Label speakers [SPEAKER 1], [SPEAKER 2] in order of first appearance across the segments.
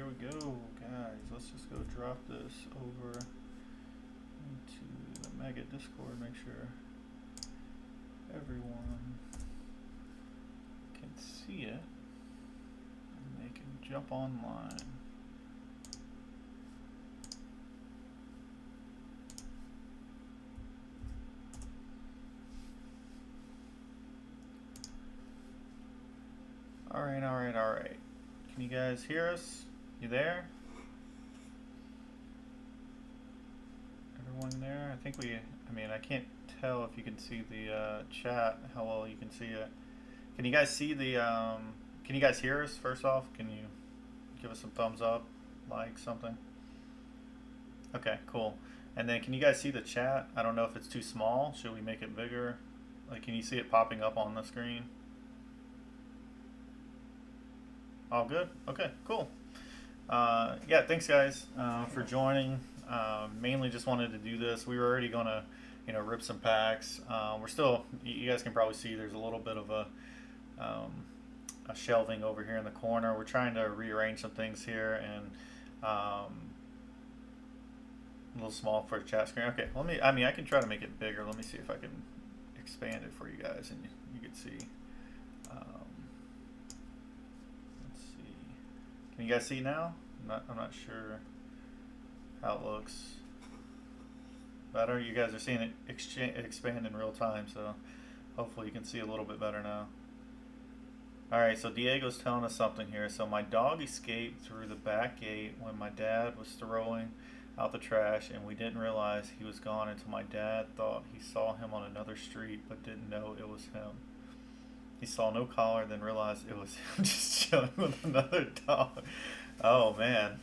[SPEAKER 1] here we go, guys. Let's just go drop this over into the Mega Discord. Make sure everyone can see it and they can jump online. All right. Can you guys hear us? You there? Everyone there? I can't tell if you can see the chat, how well you can see it. Can you guys see the, can you guys hear us first off? Can you give us some thumbs up, like something? Okay, cool. And then can you guys see the chat? I don't know if it's too small. Should we make it bigger? Like, can you see it popping up on the screen? All good? Okay, cool. Yeah, thanks guys for joining. Mainly just wanted to do this. We were already gonna, rip some packs. We're still, you guys can probably see there's a little bit of a shelving over here in the corner. We're trying to rearrange some things here and a little small for a chat screen. Okay, I can try to make it bigger. Let me see if I can expand it for you guys and you can see. Can you guys see now? I'm not sure how it looks. Better? You guys are seeing it expand in real time, so hopefully you can see a little bit better now. Alright, so Diego's telling us something here. So my dog escaped through the back gate when my dad was throwing out the trash, and we didn't realize he was gone until my dad thought he saw him on another street but didn't know it was him. He saw no collar, then realized it was him just chilling with another dog. Oh man,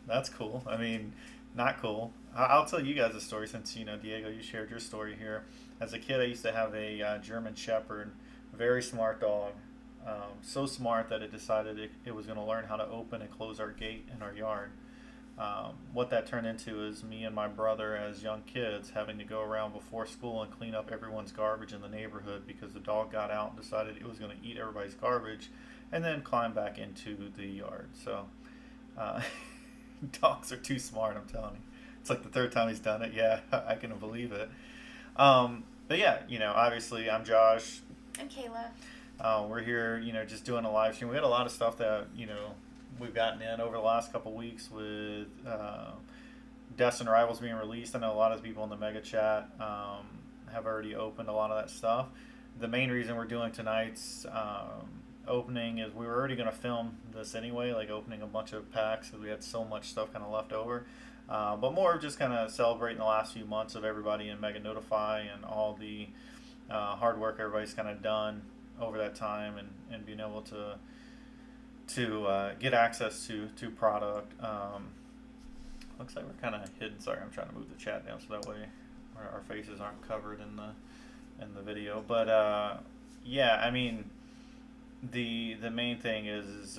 [SPEAKER 1] that's cool. I mean, not cool. I'll tell you guys a story since, Diego, you shared your story here. As a kid, I used to have a German Shepherd, very smart dog. So smart that it decided it was going to learn how to open and close our gate in our yard. What that turned into is me and my brother as young kids having to go around before school and clean up everyone's garbage in the neighborhood because the dog got out and decided it was going to eat everybody's garbage and then climb back into the yard. So dogs are too smart, I'm telling you. It's like the third time he's done it. Yeah, I can believe it. But yeah, obviously I'm Josh.
[SPEAKER 2] I'm Kayla.
[SPEAKER 1] We're here, just doing a live stream. We had a lot of stuff that, we've gotten in over the last couple weeks with Destined Rivals being released. I know a lot of people in the Mega Chat have already opened a lot of that stuff. The main reason we're doing tonight's opening is we were already going to film this anyway, like opening a bunch of packs because we had so much stuff kind of left over. But more just kind of celebrating the last few months of everybody in Mega Notify and all the hard work everybody's kind of done over that time and being able to get access to product. Looks like we're kind of hidden. Sorry, I'm trying to move the chat down so that way our faces aren't covered in the video. But yeah, I mean, the main thing is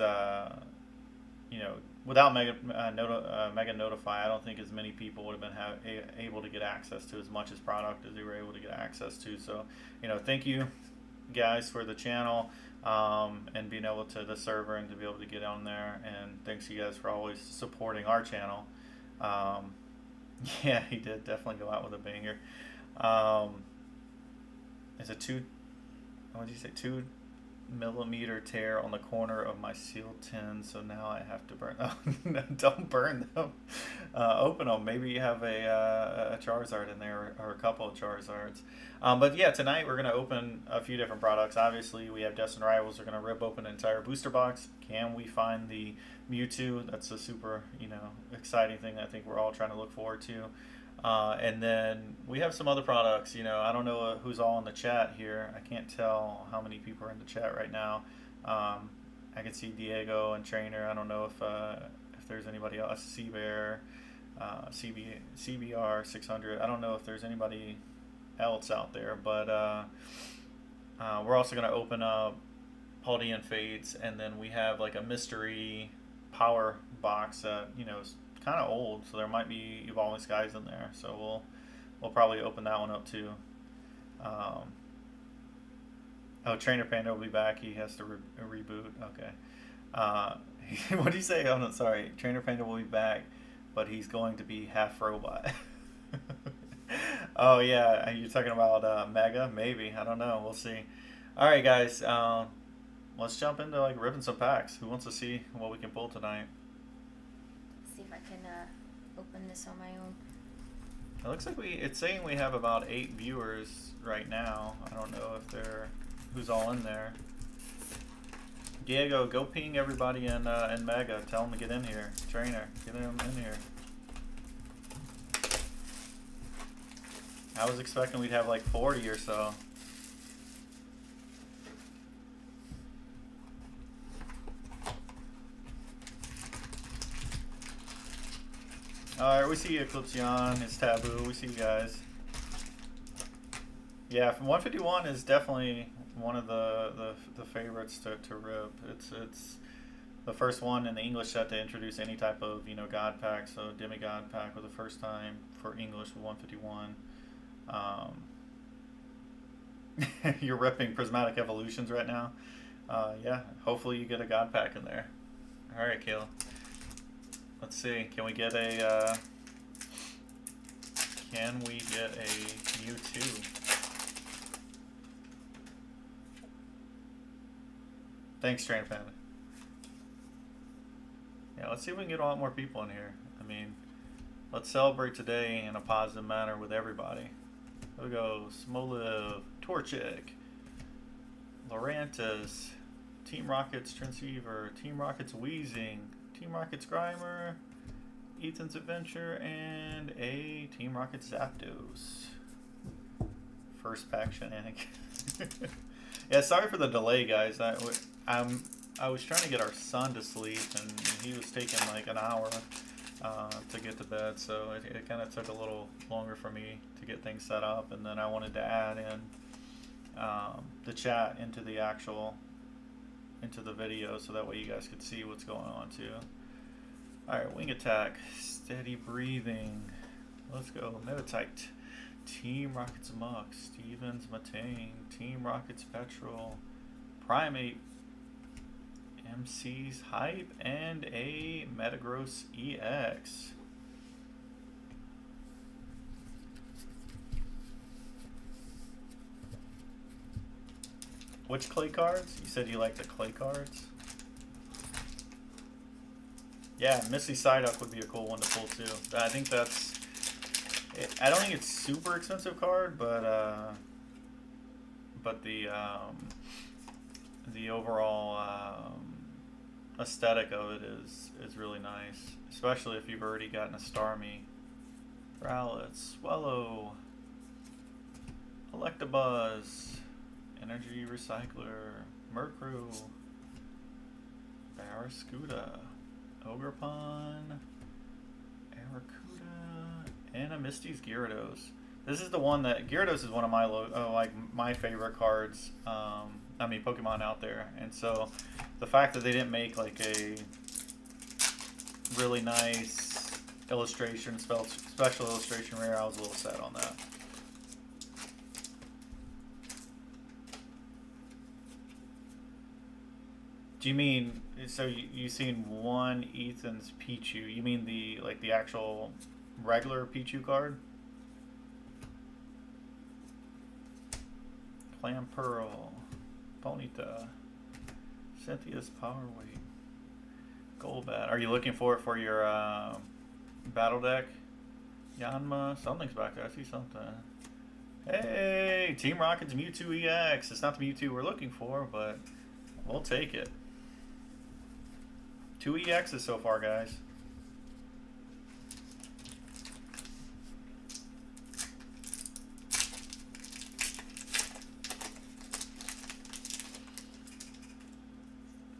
[SPEAKER 1] without Mega Notify, I don't think as many people would have been able to get access to as much as product as they were able to get access to. So thank you guys for the channel. And being able to the server and to be able to get on there, and thanks you guys for always supporting our channel. Yeah, he did definitely go out with a banger. Is it what did you say, 2mm tear on the corner of my sealed tin, so now I have to burn. Oh, no, don't burn them. Open them. Maybe you have a Charizard in there or a couple of Charizards. But yeah, tonight we're going to open a few different products. Obviously, we have Destined Rivals. We're going to rip open an entire booster box. Can we find the Mewtwo? That's a super, exciting thing I think we're all trying to look forward to. And then we have some other products. I don't know who's all in the chat here. I can't tell how many people are in the chat right now. I can see Diego and Trainer. I don't know if there's anybody else. Seabear, CBR 600. I don't know if there's anybody else out there, but we're also going to open up Paldean Fates, and then we have like a mystery power box that is kind of old, so there might be Evolving Skies in there, so we'll probably open that one up too. Oh, Trainer Panda will be back. He has to reboot. Okay. Uh, what do you say? Oh no, sorry. Trainer Panda will be back, but he's going to be half robot. Oh yeah, you're talking about Mega? Maybe, I don't know. We'll see. All right, guys. Let's jump into like ripping some packs. Who wants to see what we can pull tonight?
[SPEAKER 2] See if I can open this on my own.
[SPEAKER 1] It looks like it's saying we have about 8 viewers right now. I don't know if they're who's all in there. Diego, go ping everybody in Mega. Tell them to get in here. Trainer, get them in here. I was expecting we'd have like 40 or so. Alright, we see you, Eclipsion. It's Taboo. We see you guys. Yeah, from 151 is definitely one of the favorites to rip. It's the first one in the English set to introduce any type of god pack. So demigod pack was the first time for English with 151. You're ripping Prismatic Evolutions right now. Yeah, hopefully you get a god pack in there. All right, Kayla. Let's see. Can we get a Mewtwo? Thanks, Train Panda. Yeah, let's see if we can get a lot more people in here. I mean, let's celebrate today in a positive manner with everybody. Here we go. Smoliv, Torchic, Lorantis, Team Rocket's Transceiver, Team Rocket's Wheezing, Team Rocket's Grimer, Ethan's Adventure, and a Team Rocket's Zapdos. First pack shenanigans. Yeah, sorry for the delay, guys. I was trying to get our son to sleep, and he was taking like an hour to get to bed, so it kind of took a little longer for me to get things set up, and then I wanted to add in the chat into the video, so that way you guys could see what's going on too. Alright, Wing Attack, Steady Breathing, let's go, Meditite, Team Rocket's Muck, Stevens Matane, Team Rocket's Petrol, Primate, MC's Hype, and a Metagross EX. Which clay cards? You said you like the clay cards? Yeah, Misty Psyduck would be a cool one to pull too. I think that's... I don't think it's super expensive card, but the overall aesthetic of it is really nice, especially if you've already gotten a Starmie, Rowlet, Swellow, Electabuzz, Energy Recycler, Murkrow, Barraskewda, Ogerpon, Arrokuda, and a Misty's Gyarados. This is the one that Gyarados is one of my favorite cards. I mean Pokemon out there, and so the fact that they didn't make like a really nice illustration, special illustration rare, I was a little sad on that. Do you mean, so you seen one Ethan's Pichu? You mean the actual regular Pichu card? Clamperl, Ponyta, Cynthia's Power Weight, Golbat. Are you looking for it for your battle deck? Yanma, something's back there. I see something. Hey, Team Rocket's Mewtwo EX. It's not the Mewtwo we're looking for, but we'll take it. 2 EXs so far, guys.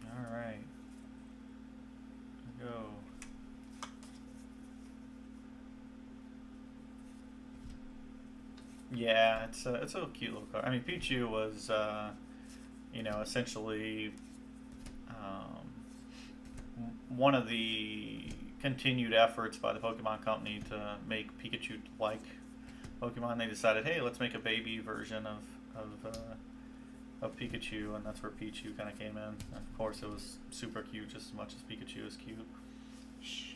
[SPEAKER 1] All right. Go. Yeah, it's a cute little card. I mean, Pichu was, essentially one of the continued efforts by the Pokemon Company to make Pikachu like Pokemon. They decided, hey, let's make a baby version of of Pikachu, and that's where Pichu kind of came in. And of course, it was super cute, just as much as Pikachu is cute. Shh.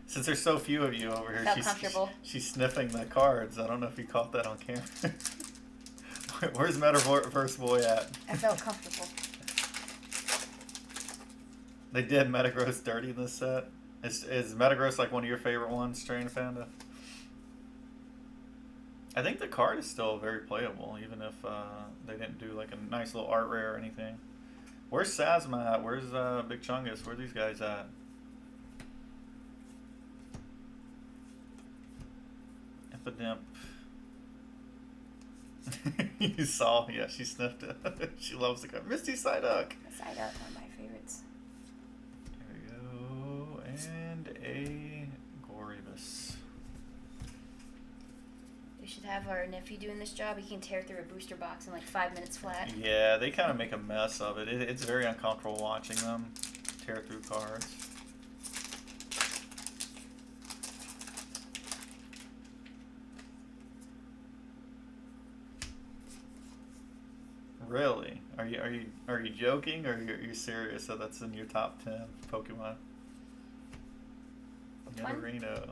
[SPEAKER 1] Since there's so few of you over here, she's sniffing the cards. I don't know if you caught that on camera. Where's Metaverse Boy at?
[SPEAKER 2] I felt comfortable.
[SPEAKER 1] They did Metagross dirty in this set. Is Metagross like one of your favorite ones, Strain Panda? I think the card is still very playable, even if they didn't do like a nice little art rare or anything. Where's Sazma at? Where's Big Chungus? Where are these guys at? Epidemp. You saw, yeah, she sniffed it. She loves the card. Misty Psyduck.
[SPEAKER 2] Psyduck, one of my favorites.
[SPEAKER 1] There we go. And a Goribus.
[SPEAKER 2] We should have our nephew doing this job. He can tear through a booster box in like 5 minutes flat.
[SPEAKER 1] Yeah, they kind of make a mess of it. It's very uncomfortable watching them tear through cards. Really? Are you joking, or are you serious that that's in your top 10 Pokemon? Nidorino.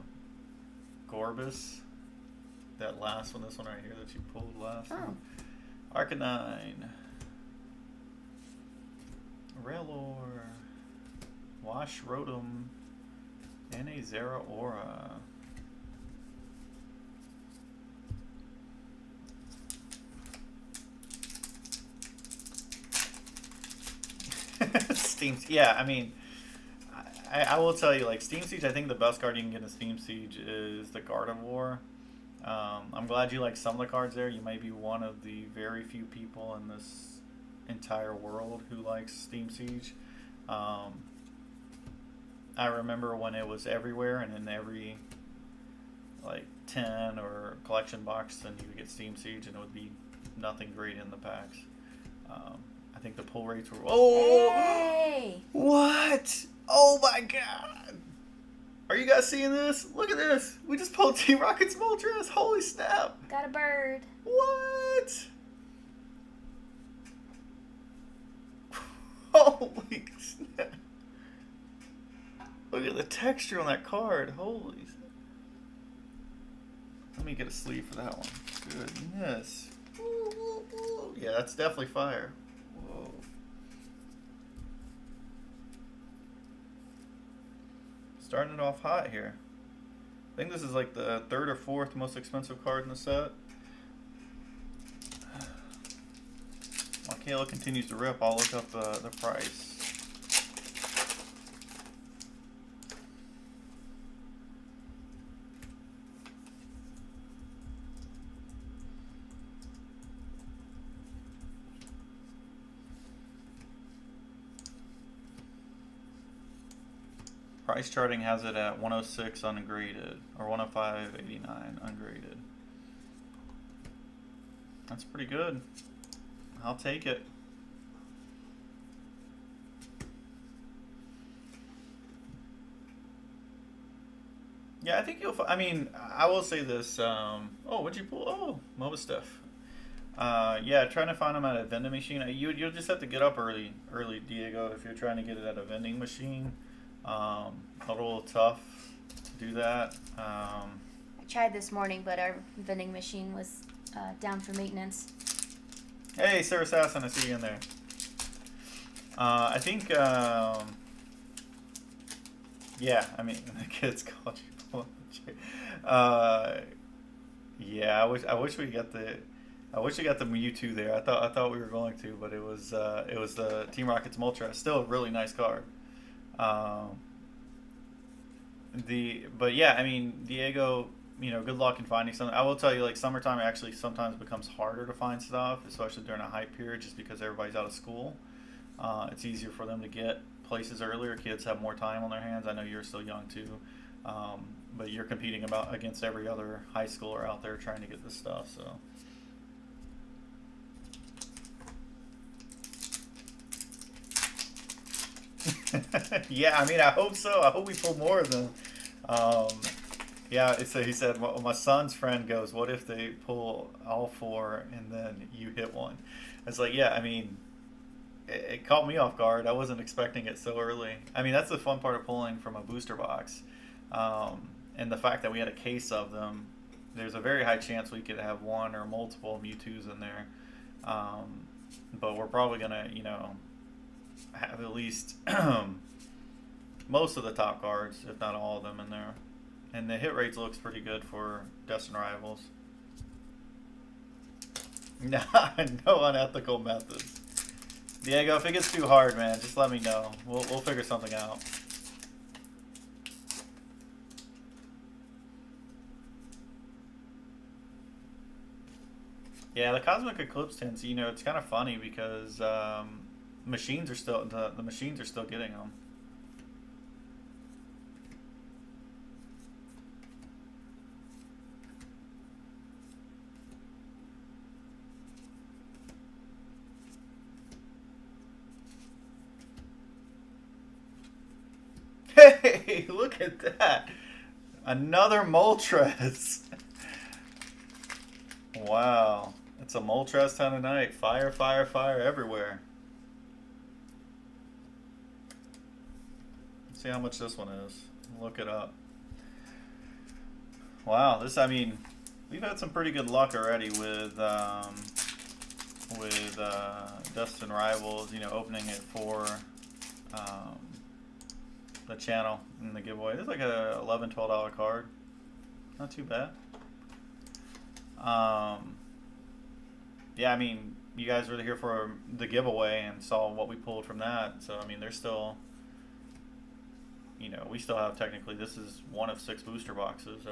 [SPEAKER 1] Gorbis. That last one, this one right here that you pulled last.
[SPEAKER 2] Oh.
[SPEAKER 1] Arcanine. Railor. Wash Rotom. And a Zeraora. Steam, yeah, I mean, I will tell you, like, Steam Siege, I think the best card you can get in Steam Siege is the Gardevoir. I'm glad you like some of the cards there. You may be one of the very few people in this entire world who likes Steam Siege. I remember when it was everywhere, and in every, like, 10 or collection box, then you would get Steam Siege, and it would be nothing great in the packs. I think the pull rates were... Oh!
[SPEAKER 2] Hey!
[SPEAKER 1] What? Oh my god! Are you guys seeing this? Look at this! We just pulled Team Rocket's Moltres! Holy snap!
[SPEAKER 2] Got a bird.
[SPEAKER 1] What? Holy snap! Look at the texture on that card. Holy snap. Let me get a sleeve for that one. Goodness. Woo, woo, woo. Yeah, that's definitely fire. Whoa. Starting it off hot here. I think this is like the third or fourth most expensive card in the set. While Kayla continues to rip, I'll look up the price. Price charting has it at 106 ungraded, or 105.89 ungraded. That's pretty good. I'll take it. Yeah, I think you'll. I mean, I will say this. Oh, what'd you pull? Oh, MOBA stuff. Yeah, trying to find them at a vending machine. You'll just have to get up early, Diego, if you're trying to get it at a vending machine. A little tough to do that.
[SPEAKER 2] I tried this morning, but our vending machine was down for maintenance.
[SPEAKER 1] Hey, Sir Assassin, I see you in there. I think, yeah, I mean, the kids called you. Yeah, I wish we got the Mewtwo there. I thought we were going to, but it was the Team Rocket's Moltres. Still a really nice card. But yeah, I mean, Diego, you know, good luck in finding something. I will tell you, like, summertime actually sometimes becomes harder to find stuff, especially during a hype period, just because everybody's out of school. It's easier for them to get places earlier. Kids have more time on their hands. I know you're still young too, but you're competing against every other high schooler out there trying to get this stuff. So. Yeah, I mean, I hope so. I hope we pull more of them. Yeah, so he said, well, my son's friend goes, what if they pull all four and then you hit one? It's like, yeah, I mean, it caught me off guard. I wasn't expecting it so early. I mean, that's the fun part of pulling from a booster box. And the fact that we had a case of them, there's a very high chance we could have one or multiple Mewtwo's in there. But we're probably going to, have at least most of the top cards, if not all of them, in there. And the hit rates looks pretty good for Destined Rivals. No unethical methods. Diego, if it gets too hard, man, just let me know. We'll figure something out. Yeah, the Cosmic Eclipse tints, it's kind of funny because machines are still the machines are still getting them. Hey, look at that. Another Moltres. Wow. It's a Moltres time of night. Fire, fire, fire everywhere. Let's see how much this one is. Look it up. Wow, I mean, we've had some pretty good luck already with Destined Rivals, opening it for the channel in the giveaway. It's like a $11, $12 card. Not too bad. Yeah, I mean, you guys were here for the giveaway and saw what we pulled from that. So, I mean, there's still, we still have technically, this is one of 6 booster boxes.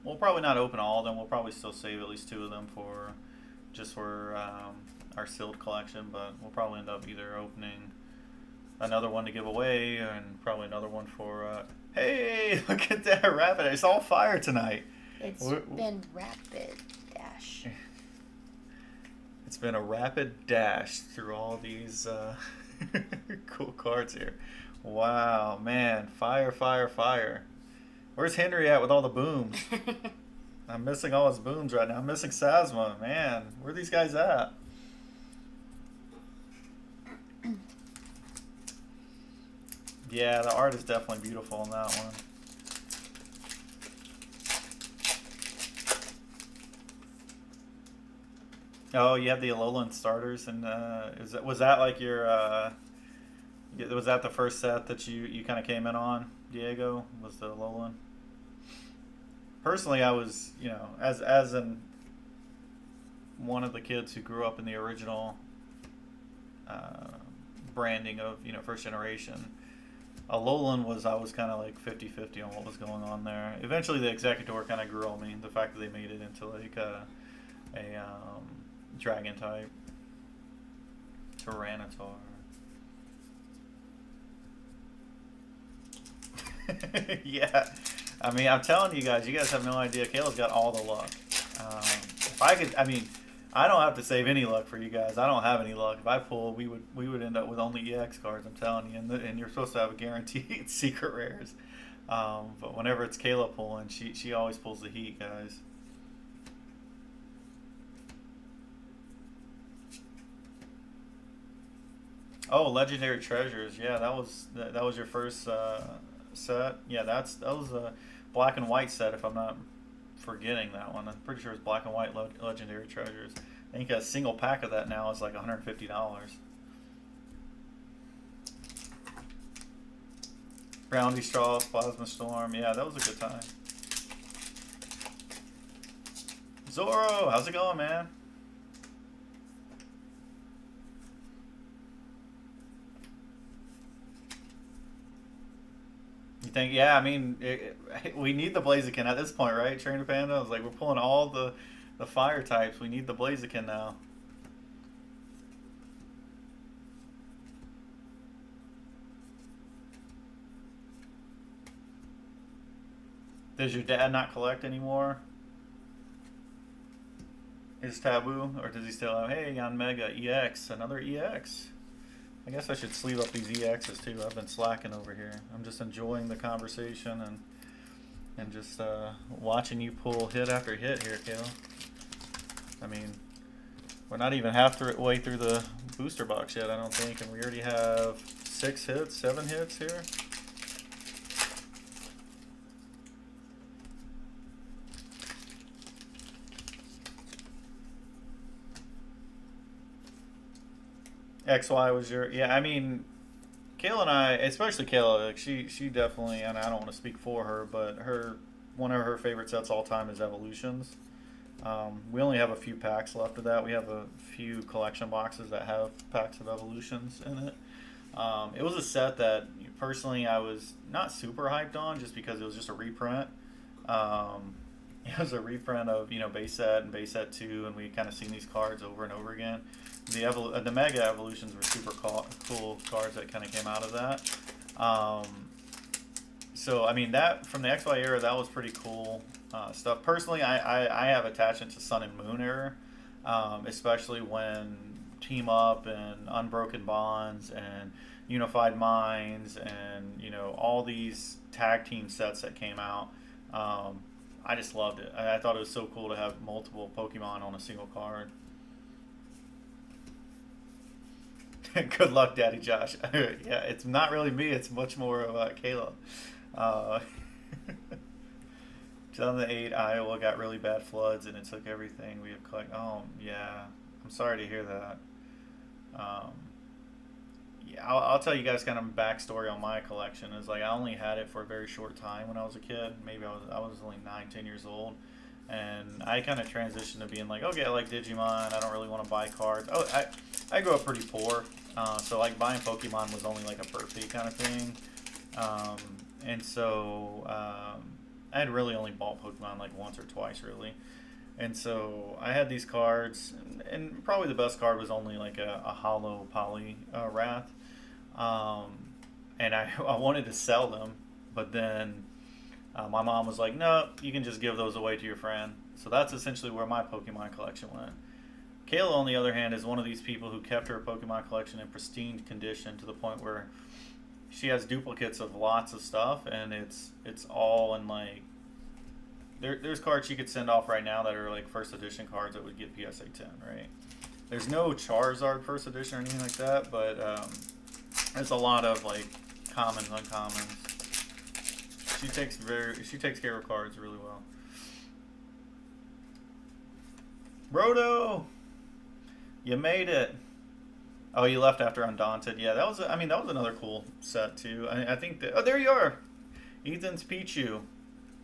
[SPEAKER 1] We'll probably not open all of them. We'll probably still save at least 2 of them for our sealed collection. But we'll probably end up either opening another one to give away and probably another one for, hey, look at that rapid. It's all fire tonight.
[SPEAKER 2] It's been rapid dash.
[SPEAKER 1] It's been a rapid dash through all these cool cards here. Wow, man. Fire, fire, fire. Where's Henry at with all the booms? I'm missing all his booms right now. I'm missing Sasma. Man, where are these guys at? Yeah, the art is definitely beautiful in that one. Oh, you have the Alolan starters, and was that like your was that the first set that you kind of came in on, Diego? Was the Alolan? Personally, I was as in one of the kids who grew up in the original branding of first generation. Alolan I was kind of like 50-50 on what was going on there. Eventually, the Executor kind of grew on me. The fact that they made it into like a dragon type Tyranitar. Yeah, I mean, I'm telling you guys have no idea. Kayla's got all the luck. If I could, I mean, I don't have to save any luck for you guys. I don't have any luck. If I pull, we would end up with only EX cards. I'm telling you, and you're supposed to have a guaranteed secret rares. But whenever it's Kayla pulling, she always pulls the heat, guys. Oh, Legendary Treasures. Yeah, that was your first set. Yeah, that was a black and white set. If I'm not forgetting that one, I'm pretty sure it's black and white Legendary Treasures. I think a single pack of that now is like $150. Groundy Straws, Plasma Storm. Yeah, that was a good time. Zoro, how's it going, man? You think? Yeah, I mean, we need the Blaziken at this point, right? Trainer Panda. I was like, we're pulling all the fire types. We need the Blaziken now. Does your dad not collect anymore? Is taboo, or does he still have? Hey, on Mega EX, another EX. I guess I should sleeve up these EXs too. I've been slacking over here. I'm just enjoying the conversation and and just watching you pull hit after hit here, Kayla. I mean, we're not even halfway through the booster box yet, I don't think, and we already have 6 hits, 7 hits here. XY was your, yeah, I mean, Kayla and I, especially Kayla, like she definitely, and I don't want to speak for her, but one of her favorite sets all time is Evolutions. We only have a few packs left of that. We have a few collection boxes that have packs of Evolutions in it. It was a set that personally I was not super hyped on just because it was just a reprint. It was a reprint of base set and base set 2, and we kind of seen these cards over and over again. The Mega Evolutions were super cool cards that kind of came out of that. So I mean that from the XY era, that was pretty cool stuff. Personally, I have attachment to Sun and Moon era, especially when Team Up and Unbroken Bonds and Unified Minds and all these tag team sets that came out. I just loved it. I thought it was so cool to have multiple Pokemon on a single card. Good luck, Daddy Josh. Yeah, it's not really me. It's much more of Kayla. 2008, Iowa got really bad floods and it took everything we have collected. Oh, yeah. I'm sorry to hear that. Yeah, I'll tell you guys kind of backstory on my collection. Is like I only had it for a very short time when I was a kid. Maybe I was only 9, 10 years old. And I kind of transitioned to being like, okay, I like Digimon. I don't really want to buy cards. Oh, I grew up pretty poor. So like buying Pokemon was only like a birthday kind of thing. And so I had really only bought Pokemon like once or twice really. And so I had these cards, and probably the best card was only like a hollow poly Wrath. And I wanted to sell them, but then my mom was like, no, you can just give those away to your friend. So that's essentially where my Pokemon collection went. Kayla, on the other hand, is one of these people who kept her Pokemon collection in pristine condition to the point where she has duplicates of lots of stuff, and it's all in like there's cards she could send off right now that are like first edition cards that would get PSA 10, right? There's no Charizard first edition or anything like that, but there's a lot of like commons, uncommons. She takes care of cards really well. Roto, you made it. Oh, you left after Undaunted. Yeah, that was another cool set too. I think that. Oh, there you are, Ethan's Pichu.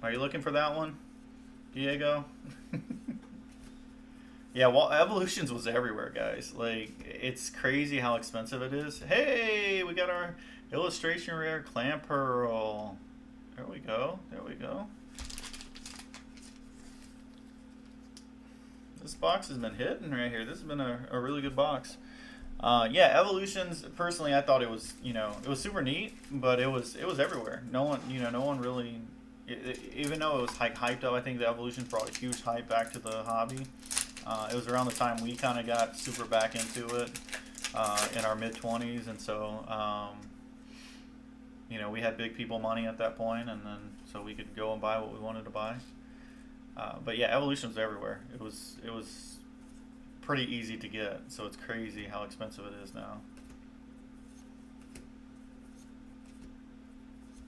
[SPEAKER 1] Are you looking for that one, Diego? Yeah, well, Evolutions was everywhere, guys. Like, it's crazy how expensive it is. Hey, we got our illustration rare Clamperl. There we go. There we go. This box has been hitting right here. This has been a really good box. Yeah, Evolutions. Personally, I thought it was it was super neat, but it was everywhere. No one really. Even though it was hyped up, I think the Evolution brought a huge hype back to the hobby. It was around the time we kind of got super back into it in our mid-20s, and so we had big people money at that point, and then so we could go and buy what we wanted to buy. But yeah, Evolution was everywhere. It was pretty easy to get, so it's crazy how expensive it is now.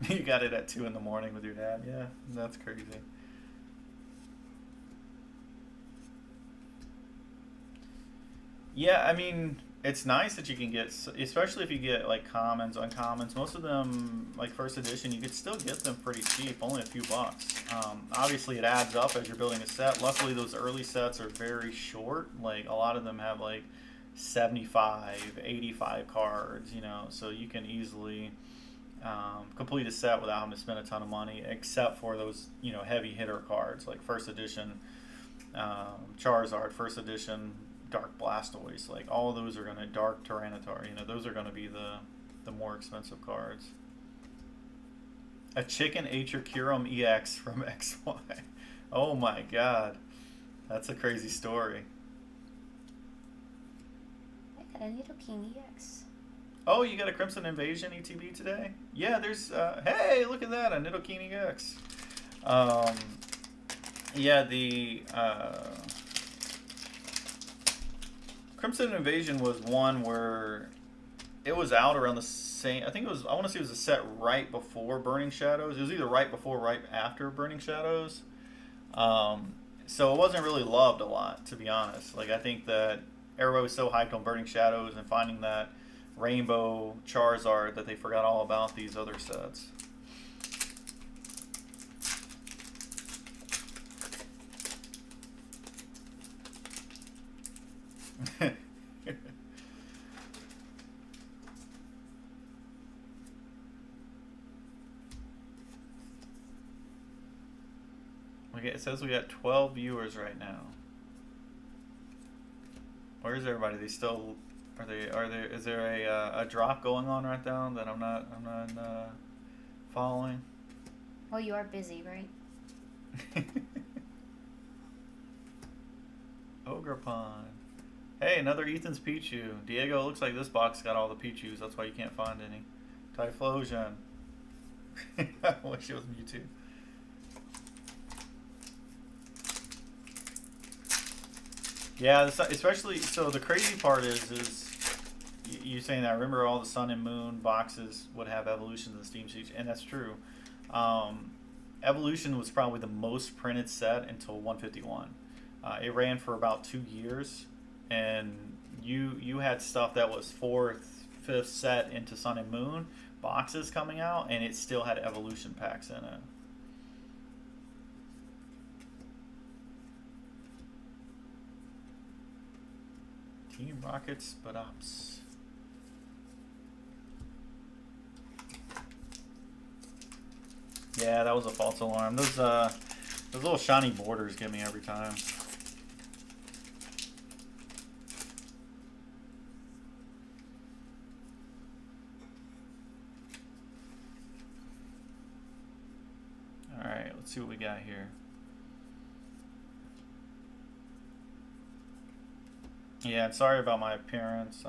[SPEAKER 1] You got it at 2 in the morning with your dad. Yeah, that's crazy. Yeah, I mean, it's nice that you can get, especially if you get like commons, uncommons. Most of them, like first edition, you could still get them pretty cheap, only a few bucks. Obviously, it adds up as you're building a set. Luckily, those early sets are very short. Like a lot of them have like 75, 85 cards. So you can easily complete a set without having to spend a ton of money, except for those heavy hitter cards like first edition Charizard, first edition Dark Blastoise. Like all of those are going to Dark Tyranitar. Those are going to be the more expensive cards. A Chicken Acher Curum EX from XY. Oh my god, that's a crazy story.
[SPEAKER 2] I got a Nidoking EX.
[SPEAKER 1] Oh, you got a Crimson Invasion ETB today? Yeah, there's, hey, look at that, a Nidoking EX. Um, yeah, the Crimson Invasion was one where it was out around the same. I think it was. I want to say it was a set right before Burning Shadows. It was either right before, or right after Burning Shadows. Um, so it wasn't really loved a lot, to be honest. Like I think that everybody was so hyped on Burning Shadows and finding that Rainbow Charizard that they forgot all about these other sets. It says we got 12 viewers right now. Where's everybody? They still are they? Are there? Is there a drop going on right now that I'm not following?
[SPEAKER 2] Well, you are busy, right?
[SPEAKER 1] Ogre Pond. Hey, another Ethan's Pichu. Diego, looks like this box got all the Pichus. That's why you can't find any. Typhlosion. I wish it was Mewtwo. Yeah, especially, so the crazy part is you saying that. I remember all the Sun and Moon boxes would have Evolution in the Steam Siege, and that's true. Evolution was probably the most printed set until 151. It ran for about 2 years, and you had stuff that was fourth, fifth set into Sun and Moon boxes coming out, and it still had Evolution packs in it. Team Rockets, but ups. Yeah, that was a false alarm. Those little shiny borders get me every time. All right, let's see what we got here. Yeah, I'm sorry about my appearance.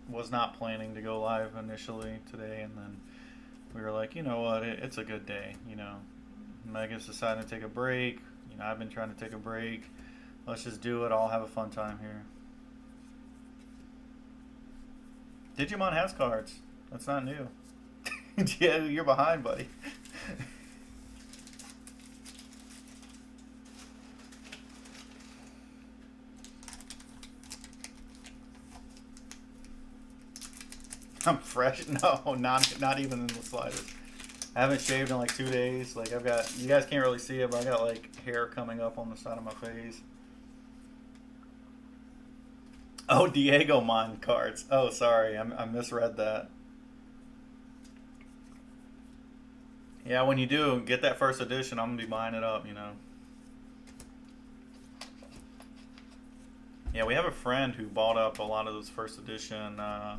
[SPEAKER 1] Was not planning to go live initially today, and then we were like, you know what, it's a good day. You know, Mega's decided to take a break. You know, I've been trying to take a break. Let's just do it. I'll have a fun time here. Digimon has cards. That's not new. Yeah, you're behind, buddy. I'm fresh. No, not even in the slightest. I haven't shaved in like 2 days. Like I've got, you guys can't really see it, but I got like hair coming up on the side of my face. Oh, Diego Mon cards. Oh, sorry, I misread that. Yeah, when you do get that first edition, I'm gonna be buying it up. You know. Yeah, we have a friend who bought up a lot of those first edition. I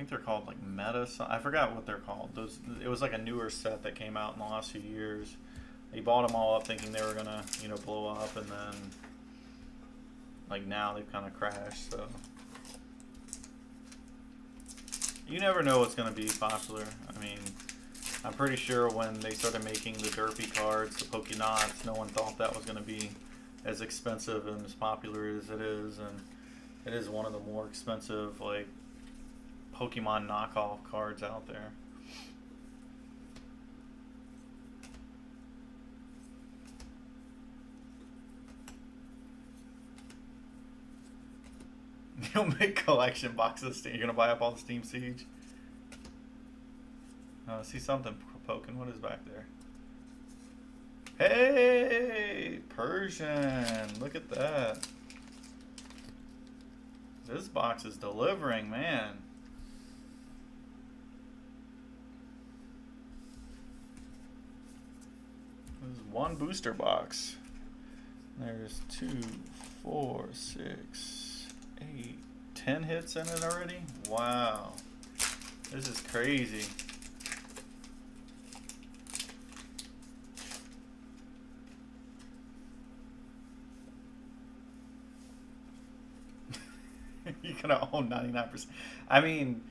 [SPEAKER 1] think they're called like Meta. I forgot what they're called. Those. It was like a newer set that came out in the last few years. He bought them all up thinking they were gonna, you know, blow up, and then like now they've kind of crashed. So you never know what's gonna be popular. I mean, I'm pretty sure when they started making the derpy cards, the Pokénots, no one thought that was gonna be as expensive and as popular as it is, and it is one of the more expensive like Pokemon knockoff cards out there. You'll make collection boxes. You're gonna buy up all the Steam Siege. I see something poking. What is back there? Hey, Persian. Look at that. This box is delivering, man. There's one booster box. There's 2, 4, 6, 8, 10 hits in it already? Wow. This is crazy. You're gonna own 99%. I mean,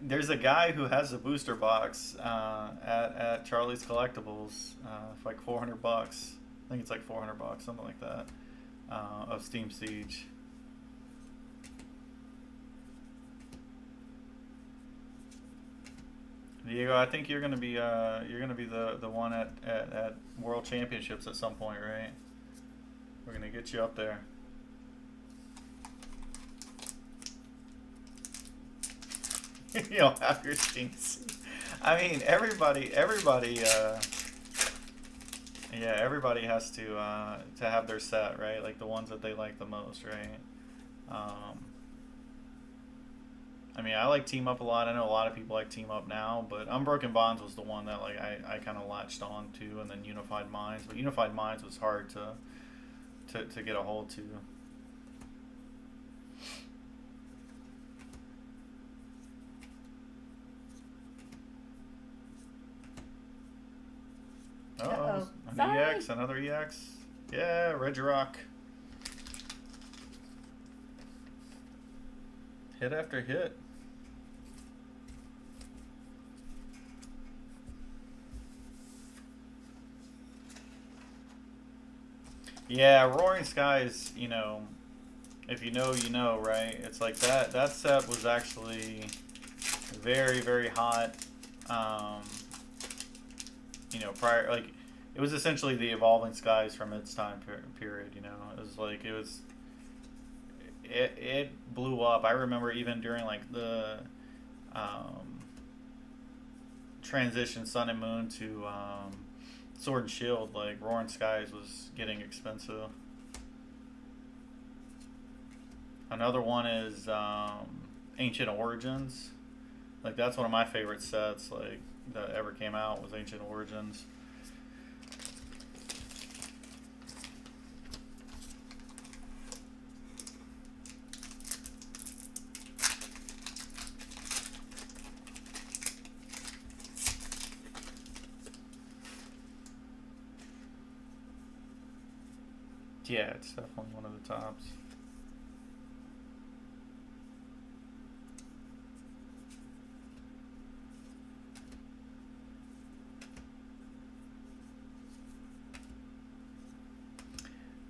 [SPEAKER 1] There's a guy who has a booster box at Charlie's Collectibles for like $400. I think it's like $400, something like that, of Steam Siege. Diego, I think you're gonna be the one at World Championships at some point, right? We're gonna get you up there. You don't have your Steam Siege. I mean, everybody, yeah, everybody has to have their set, right? Like the ones that they like the most, right? I mean, I like Team Up a lot. I know a lot of people like Team Up now, but Unbroken Bonds was the one that like I kind of latched on to, and then Unified Minds. But Unified Minds was hard to get a hold to.
[SPEAKER 2] Uh-oh.
[SPEAKER 1] An
[SPEAKER 2] Sorry.
[SPEAKER 1] EX, another EX. Yeah, Regirock. Hit after hit. Yeah, Roaring Skies, you know, if you know, you know, right? It's like that set was actually very, very hot. You know, prior, like, it was essentially the Evolving Skies from its time period, you know. It was like, it blew up. I remember even during, like, the transition Sun and Moon to Sword and Shield, like, Roaring Skies was getting expensive. Another one is Ancient Origins. Like, that's one of my favorite sets, like, that ever came out was Ancient Origins. Yeah, it's definitely one of the tops.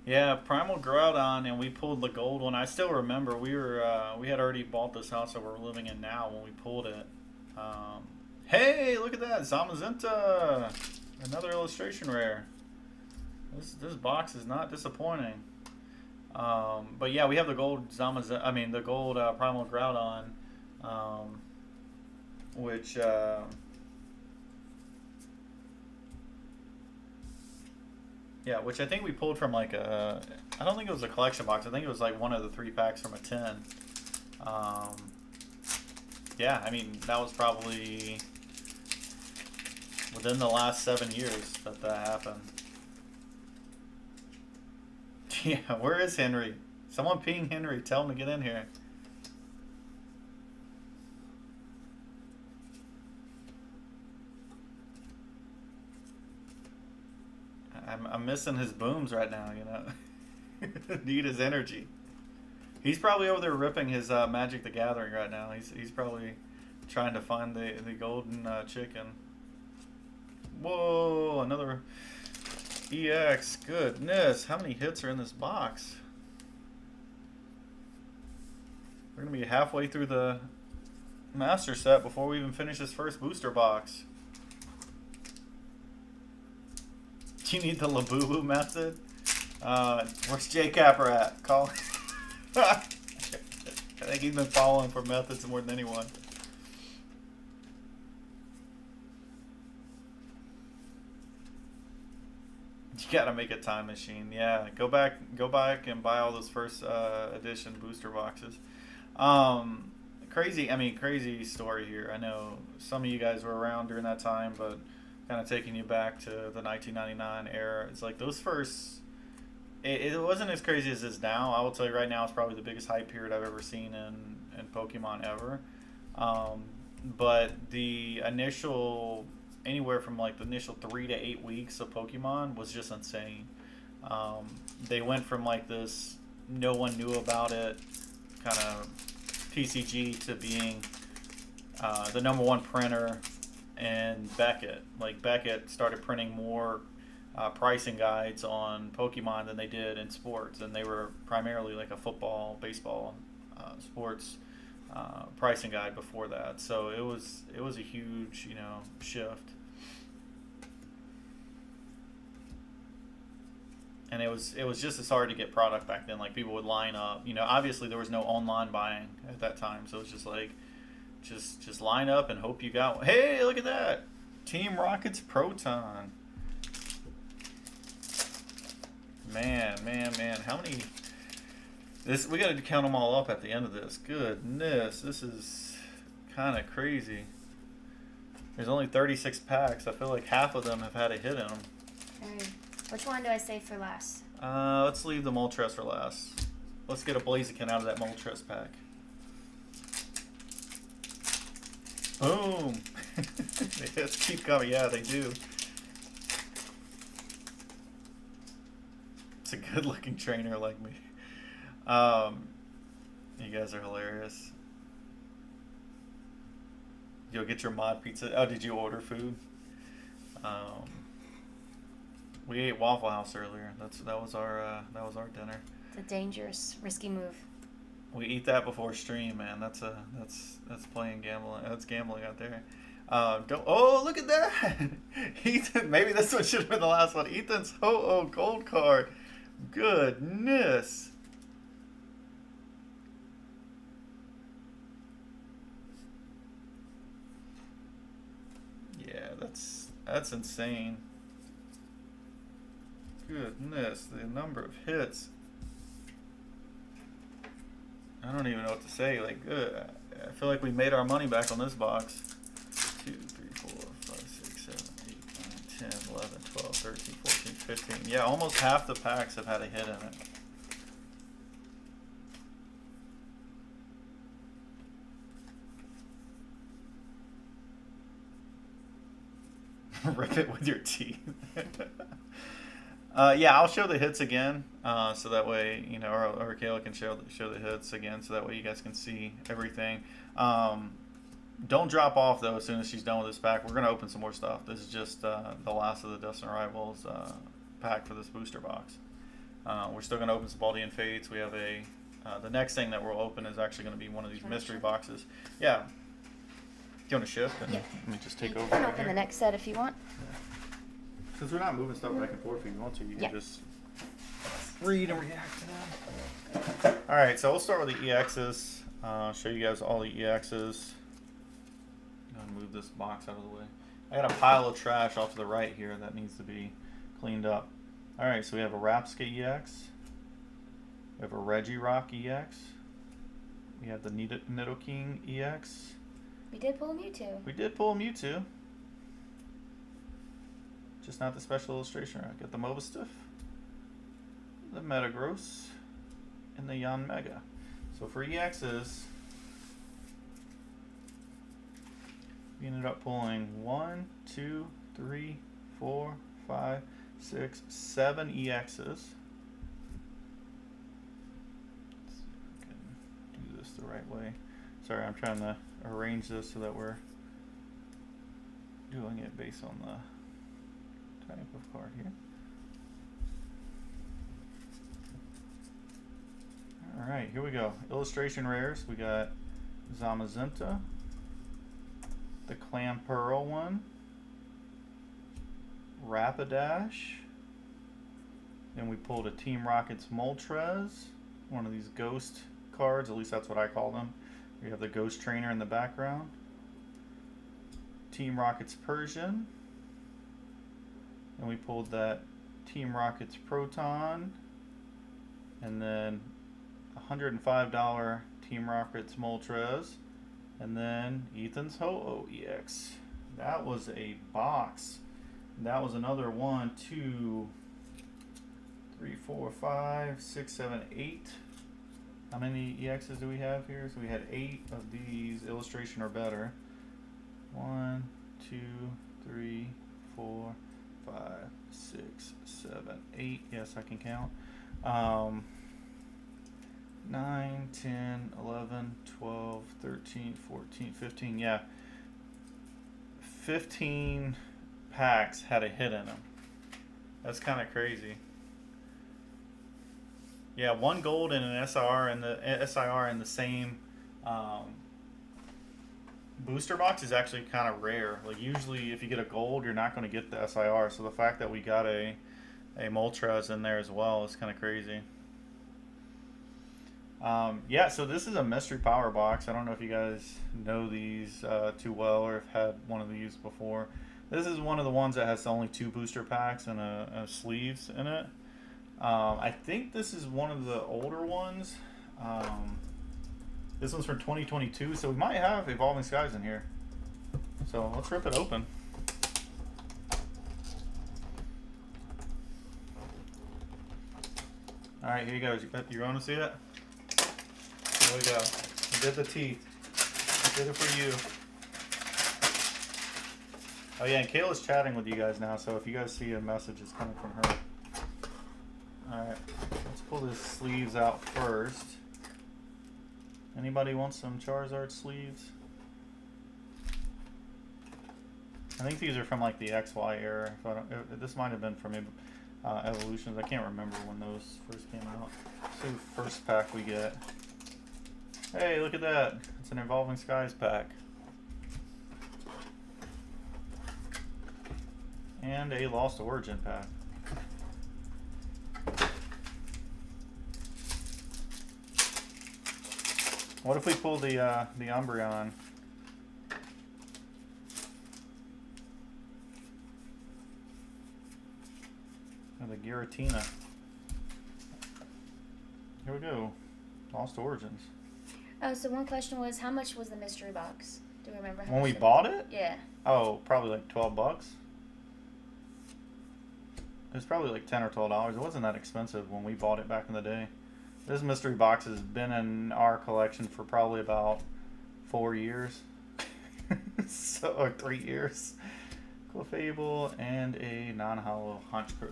[SPEAKER 1] Yeah, Primal Groudon, and we pulled the gold one. I still remember we had already bought this house that we're living in now when we pulled it. Hey, look at that, Zamazenta! Another illustration rare. This box is not disappointing. But yeah, we have the gold the gold Primal Groudon, which which I think we pulled from like I don't think it was a collection box. I think it was like one of the 3 packs from a 10. Yeah, I mean, that was probably within the last 7 years that happened. Yeah, where is Henry? Someone ping Henry. Tell him to get in here. I'm missing his booms right now, you know. Need his energy. He's probably over there ripping his Magic the Gathering right now. He's probably trying to find the golden chicken. Whoa, another EX. Goodness, how many hits are in this box? We're going to be halfway through the master set before we even finish this first booster box. Do you need the Labubu method? Where's J Capper at? Call. I think he's been following for methods more than anyone. You gotta make a time machine. Yeah, go back and buy all those first edition booster boxes. Crazy story here. I know some of you guys were around during that time, but kind of taking you back to the 1999 era. It's like those first. It wasn't as crazy as it is now. I will tell you right now, it's probably the biggest hype period I've ever seen in Pokemon ever. But the initial, anywhere from like the initial 3 to 8 weeks of Pokemon was just insane. They went from like this, no one knew about it, kind of TCG to being the #1 printer and Beckett. Like Beckett started printing more pricing guides on Pokemon than they did in sports, and they were primarily like a football, baseball, sports pricing guide before that. So it was a huge, shift. And it was just as hard to get product back then. Like people would line up. Obviously there was no online buying at that time, so it was just like just line up and hope you got one. Hey, look at that! Team Rocket's Proton. Man, how many? We got to count them all up at the end of this. Goodness, this is kind of crazy. There's only 36 packs. I feel like half of them have had a hit in them.
[SPEAKER 2] Which one do I save for last?
[SPEAKER 1] Let's leave the Moltres for last. Let's get a Blaziken out of that Moltres pack. Boom! They just keep coming. Yeah, they do. It's a good-looking trainer like me. You guys are hilarious. You'll get your mod pizza. Oh, did you order food? We ate Waffle House earlier. That was our dinner.
[SPEAKER 2] It's a dangerous, risky move.
[SPEAKER 1] We eat that before stream, man. That's playing gambling. That's gambling out there. Look at that! Ethan, maybe this one should have been the last one. Ethan's Ho-Oh gold card. Goodness. Yeah, that's insane. Goodness, the number of hits. I don't even know what to say. Like, good. I feel like we made our money back on this box. 2, 3, 4, 5, 6, 7, 8, 9, 10, 11, 12, 13, 14, 15. Yeah, almost half the packs have had a hit in it. Rip it with your teeth. Yeah, I'll show the hits again, so that way, or Kayla can show the hits again, so that way you guys can see everything. Don't drop off, though, as soon as she's done with this pack. We're going to open some more stuff. This is just the last of the Destined Rivals pack for this booster box. We're still going to open some Paldean Fates. We have the next thing that we'll open is actually going to be one of these mystery boxes. Yeah. Do you want to shift? And let me just take over.
[SPEAKER 2] You can open the next set if you want.
[SPEAKER 1] Yeah. Since we're not moving stuff back and forth, if you want to, you can just read and react to them. Alright, so we'll start with the EXs. Show you guys all the EXs. I'm going to move this box out of the way. I got a pile of trash off to the right here that needs to be cleaned up. Alright, so we have a Rapska EX. We have a Regirock EX. We have the Nidoking EX.
[SPEAKER 2] We did pull a Mewtwo.
[SPEAKER 1] We did pull a Mewtwo. Just not the special illustration rack. Got the Mobastiff, the Metagross, and the Yanmega. So for EXs, we ended up pulling 1, 2, 3, 4, 5, 6, 7 EXs. Let's see if I can do this the right way. Sorry, I'm trying to arrange this so that we're doing it based on the type of card here. Alright, here we go. Illustration rares. We got Zamazenta, the Clamperl one, Rapidash, then we pulled a Team Rocket's Moltres, one of these ghost cards, at least that's what I call them. We have the Ghost Trainer in the background, Team Rocket's Persian, and we pulled that Team Rocket's Proton, and then $105 Team Rocket's Moltres, and then Ethan's Ho-Oh EX. That was a box. That was another 1, 2, 3, 4, 5, 6, 7, 8. How many EXs do we have here? So we had 8 of these, illustration or better. 1, 2, 3, 4, 5, 6, 7, 8. Yes, I can count. 9, 10, 11, 12, 13, 13, 14, 15. Yeah. 15 packs had a hit in them. That's kind of crazy. Yeah, 1 gold and an SIR in the same booster box is actually kind of rare. Like usually, if you get a gold, you're not going to get the SIR. So the fact that we got a Moltres in there as well is kind of crazy. Yeah, so this is a mystery power box. I don't know if you guys know these too well or have had one of these before. This is one of the ones that has only 2 booster packs and a sleeves in it. I think this is one of the older ones. This one's from 2022, so we might have Evolving Skies in here. So let's rip it open. All right, here you go. You want to see it? There we go. I did the teeth. I did it for you. Oh yeah, and Kayla's chatting with you guys now, so if you guys see a message, it's coming from her. Alright, let's pull the sleeves out first. Anybody want some Charizard sleeves? I think these are from like the XY era. This might have been from Evolutions. I can't remember when those first came out. So first pack we get. Hey, look at that. It's an Evolving Skies pack. And a Lost Origin pack. What if we pull the Umbreon? Or the Giratina. Here we go. Lost Origins.
[SPEAKER 2] Oh, so one question was, how much was the mystery box? Do you remember how
[SPEAKER 1] when
[SPEAKER 2] much
[SPEAKER 1] we bought it?
[SPEAKER 2] Yeah.
[SPEAKER 1] Oh, probably like $12. It was probably like $10 or $12. It wasn't that expensive when we bought it back in the day. This mystery box has been in our collection for probably about 4 years. Or 3 years. Clefable and a non-hollow Honchkrow.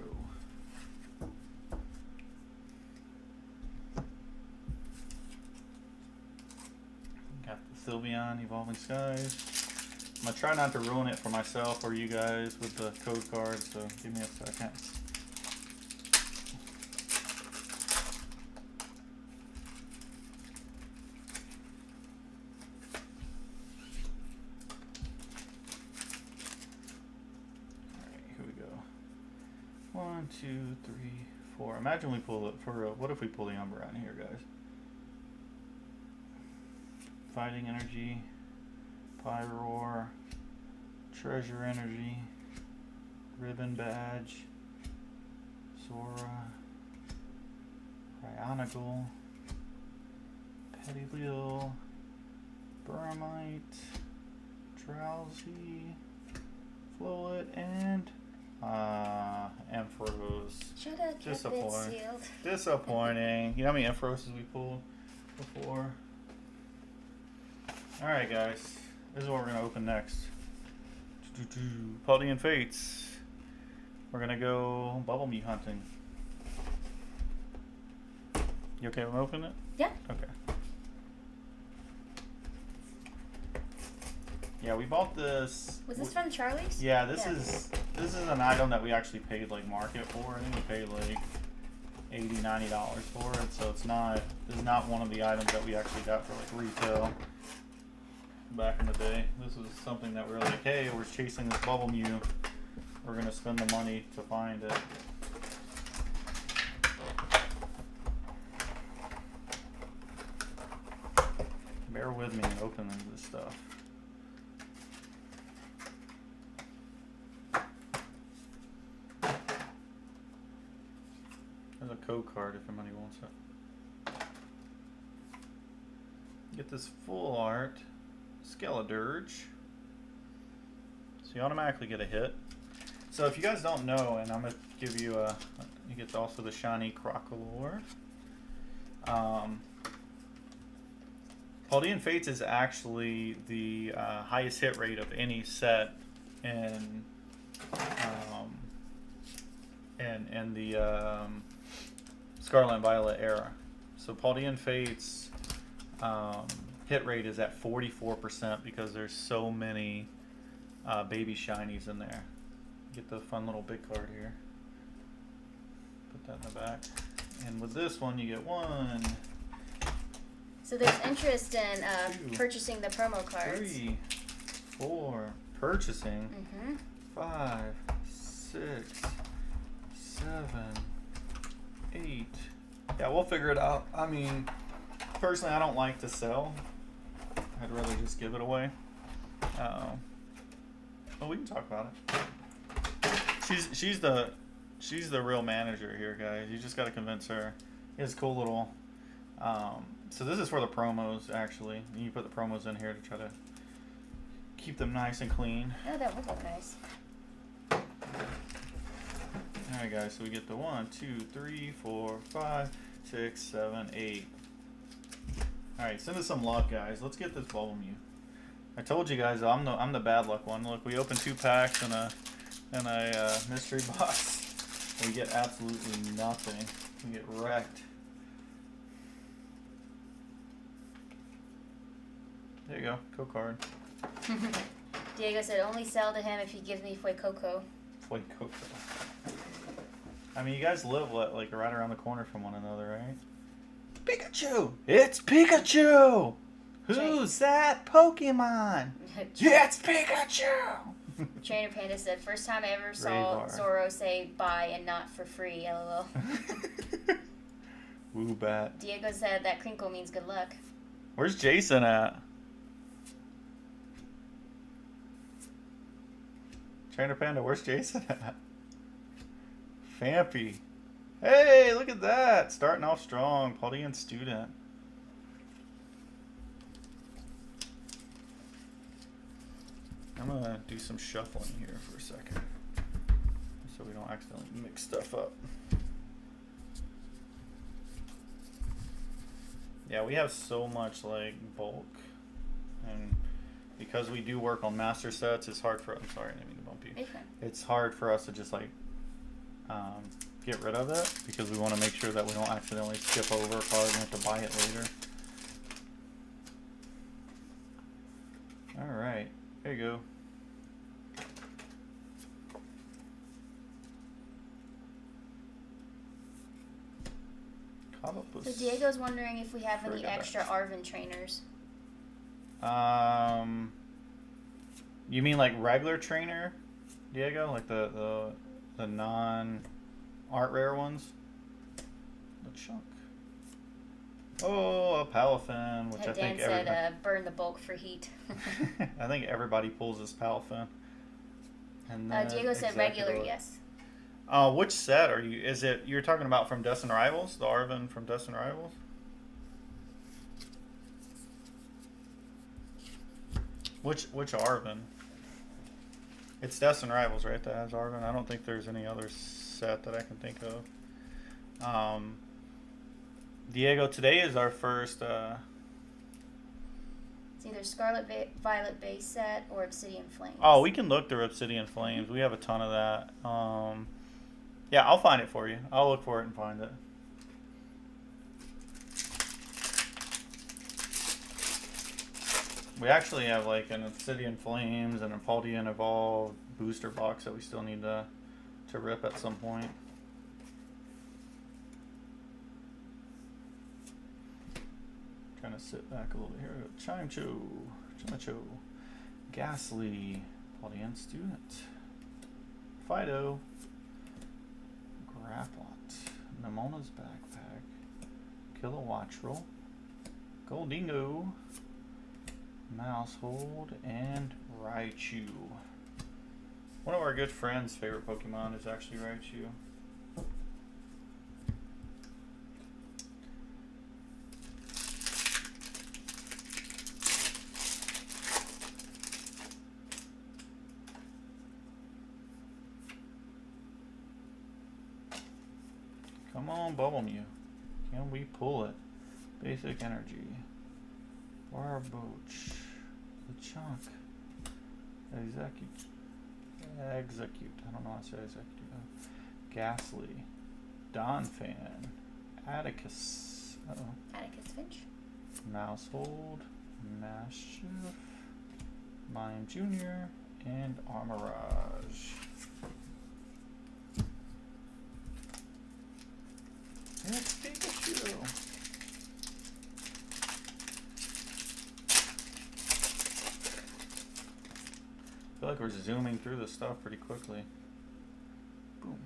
[SPEAKER 1] Got the Sylveon Evolving Skies. I'm going to try not to ruin it for myself or you guys with the code card, so give me a second. Alright, here we go. 1, 2, 3, 4. Imagine we pull it for what if we pull the Umbreon here, guys? Fighting Energy. Pyroar, Treasure Energy, Ribbon Badge, Sora, Ryonicle, Petilil, Burmite, Drowsy, Flolet, and Ampharos.
[SPEAKER 2] Should have kept it sealed.
[SPEAKER 1] Disappointing. You know how many Amphoroses we pulled before? Alright guys. This is what we're going to open next. Paldean Fates. We're going to go Bubble Meat hunting. You okay with opening it?
[SPEAKER 2] Yeah.
[SPEAKER 1] Okay. Yeah, we bought this.
[SPEAKER 2] Was this from Charlie's?
[SPEAKER 1] Yeah, this is an item that we actually paid like market for. I think we paid like $80, $90 for it. So this is not one of the items that we actually got for like retail. Back in the day, this was something that we were like, hey, we're chasing this Bubble Mew. We're going to spend the money to find it. Bear with me in opening this stuff. There's a code card if anybody wants it. Get this full art. Skeledirge. So you automatically get a hit. So if you guys don't know, and I'm going to give you you get also the shiny Crocolore. Paldean Fates is actually the highest hit rate of any set in the Scarlet and Violet era. So Paldean Fates hit rate is at 44% because there's so many baby shinies in there. Get the fun little big card here. Put that in the back. And with this one, you get 1,
[SPEAKER 2] So there's interest in
[SPEAKER 1] 2,
[SPEAKER 2] purchasing the promo cards.
[SPEAKER 1] 3, 4, purchasing.
[SPEAKER 2] Mm-hmm.
[SPEAKER 1] 5, 6, 7, 8. Yeah, we'll figure it out. I mean, personally, I don't like to sell. I'd rather just give it away. But we can talk about it. She's the real manager here, guys. You just got to convince her. It's cool little. So this is for the promos, actually. You put the promos in here to try to keep them nice and clean.
[SPEAKER 2] Oh, that would look nice.
[SPEAKER 1] Alright guys, so we get the 1, 2, 3, 4, 5, 6, 7, 8. Alright, send us some luck, guys. Let's get this Bubble Mew. I told you guys I'm the bad luck one. Look, we opened 2 packs and a mystery box. We get absolutely nothing. We get wrecked. There you go, code card.
[SPEAKER 2] Diego said only sell to him if he gives me Fuecoco.
[SPEAKER 1] Fuecoco. I mean, you guys live like right around the corner from one another, right? Pikachu! It's Pikachu! Who's that Pokemon? Yeah, it's Pikachu!
[SPEAKER 2] Trainer Panda said, first time I ever saw Zoro say buy and not for free, lol.
[SPEAKER 1] Woo bat.
[SPEAKER 2] Diego said that crinkle means good luck.
[SPEAKER 1] Where's Jason at? Trainer Panda, where's Jason at? Fampy. Hey, look at that. Starting off strong. Paldean student. I'm going to do some shuffling here for a second so we don't accidentally mix stuff up. Yeah, we have so much like bulk, and because we do work on master sets, it's hard for, I'm sorry, I didn't mean to bump you.
[SPEAKER 2] Okay.
[SPEAKER 1] It's hard for us to just like get rid of it because we want to make sure that we don't accidentally skip over a card and have to buy it later. All right, there you go.
[SPEAKER 2] So Diego's wondering if we have any extra Arvin trainers.
[SPEAKER 1] You mean like regular trainer, Diego? Like the non art rare ones? The chunk. Oh, a Palafin, which I think
[SPEAKER 2] Dan said burn the bulk for heat.
[SPEAKER 1] I think everybody pulls this Palafin. And then
[SPEAKER 2] Diego said regular, yes.
[SPEAKER 1] Which set are you? Is it you're talking about from Destined Rivals? The Arvin from Destined Rivals? Which Arvin? It's Destined Rivals, right? That has Arvin. I don't think there's any other set that I can think of. Diego, today is our first.
[SPEAKER 2] It's either Scarlet Violet base set or Obsidian Flames.
[SPEAKER 1] Oh, we can look through Obsidian Flames. We have a ton of that. Yeah, I'll find it for you. I'll look for it and find it. We actually have like an Obsidian Flames and a Paldean Evolved booster box that we still need to rip at some point. Trying to sit back a little bit here. Chimecho, Ghastly, Paldean Student, Fido, Grapplet, Nemona's Backpack, Kilowattrel, Goldingo, Mousehold, and Raichu. One of our good friends' favorite Pokemon is actually Raichu. Come on, Bubble Mew. Can we pull it? Basic Energy. Barboach. The Chunk. Execute. I don't know how to say execute. Ghastly. Donphan. Atticus.
[SPEAKER 2] Atticus Finch.
[SPEAKER 1] Mousehold. Mischief, Mime Jr., and Armorage. It's Pikachu. I feel like we're zooming through this stuff pretty quickly. Boom.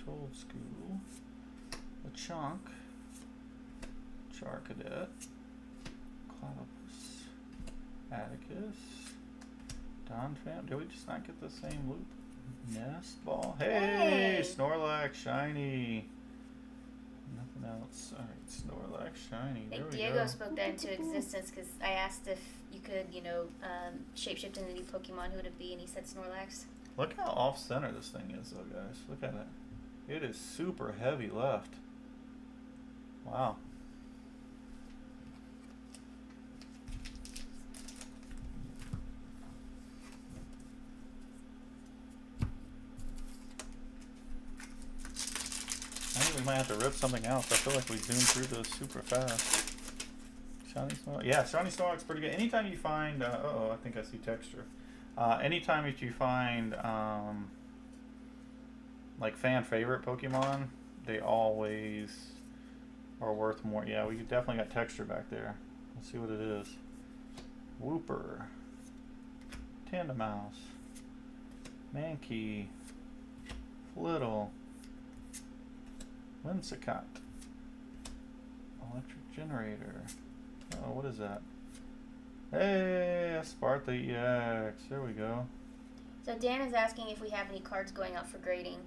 [SPEAKER 1] Told School, Lechonk, Charcadet, Clobbopus, Atticus, Donphan. Did we just not get the same loot? Nest Ball. Hey, Snorlax shiny. Nothing else. All right, Snorlax shiny.
[SPEAKER 2] I
[SPEAKER 1] There
[SPEAKER 2] think
[SPEAKER 1] we
[SPEAKER 2] Diego
[SPEAKER 1] go.
[SPEAKER 2] spoke that into existence because I asked if you could, shapeshift into any Pokemon, who would it be? And he said Snorlax.
[SPEAKER 1] Look how off center this thing is, though, guys. Look at it. It is super heavy left. Wow. I think we might have to rip something else. I feel like we zoomed through this super fast. Shiny Snorlax. Yeah, Shiny Snorlax is pretty good. Anytime you find, I think I see texture. Anytime that you find, like fan favorite Pokemon, they always are worth more. Yeah, we definitely got texture back there. Let's see what it is. Wooper, Tandemaus, Mankey, Flittle, Whimsicott, Electric Generator. Oh, what is that? Hey, a Sparta EX. There we go.
[SPEAKER 2] So Dan is asking if we have any cards going out for grading.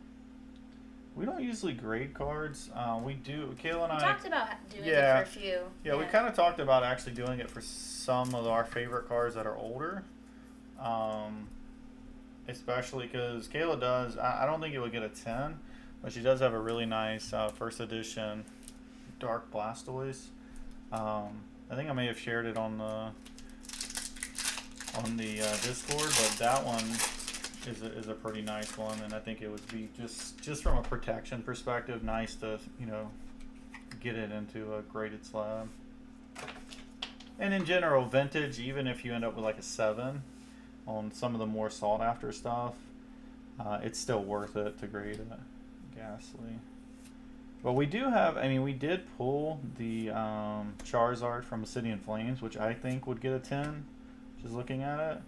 [SPEAKER 1] We don't usually grade cards. We do. Kayla and
[SPEAKER 2] We
[SPEAKER 1] I
[SPEAKER 2] talked about doing it for a few.
[SPEAKER 1] Yeah, we kind of talked about actually doing it for some of our favorite cards that are older. Especially because Kayla does. I don't think it would get a 10, but she does have a really nice first edition Dark Blastoise. I think I may have shared it on the Discord, but that one is a pretty nice one, and I think it would be just from a protection perspective nice to get it into a graded slab. And in general, vintage, even if you end up with like a 7 on some of the more sought after stuff, it's still worth it to grade it. Ghastly. But we do have, we did pull the Charizard from Obsidian Flames, which I think would get a 10, just looking at it.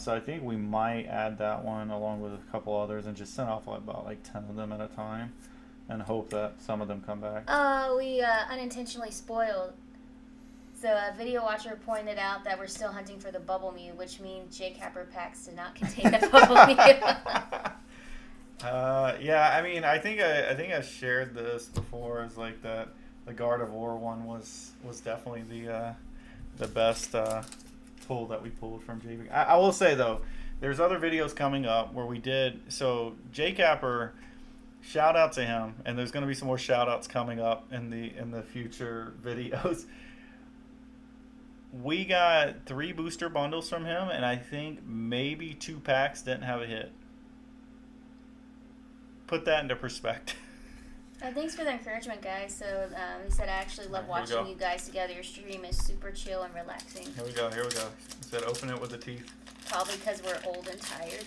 [SPEAKER 1] So I think we might add that one along with a couple others and just send off about like 10 of them at a time and hope that some of them come back.
[SPEAKER 2] We unintentionally spoiled. So a video watcher pointed out that we're still hunting for the Bubble Mew, which means J-Capper packs did not contain the Bubble Mew.
[SPEAKER 1] Yeah, I think I shared this before as like that the Gardevoir one was definitely the best pull that we pulled from JB. I will say though, there's other videos coming up where we did so J-Capper, shout out to him, and there's going to be some more shout outs coming up in the future videos. We got 3 booster bundles from him, and I think maybe 2 packs didn't have a hit. Put that into perspective.
[SPEAKER 2] Thanks for the encouragement, guys. So he said, I actually love watching you guys together. Your stream is super chill and relaxing.
[SPEAKER 1] Here we go. He said open it with the teeth.
[SPEAKER 2] Probably because we're old and tired.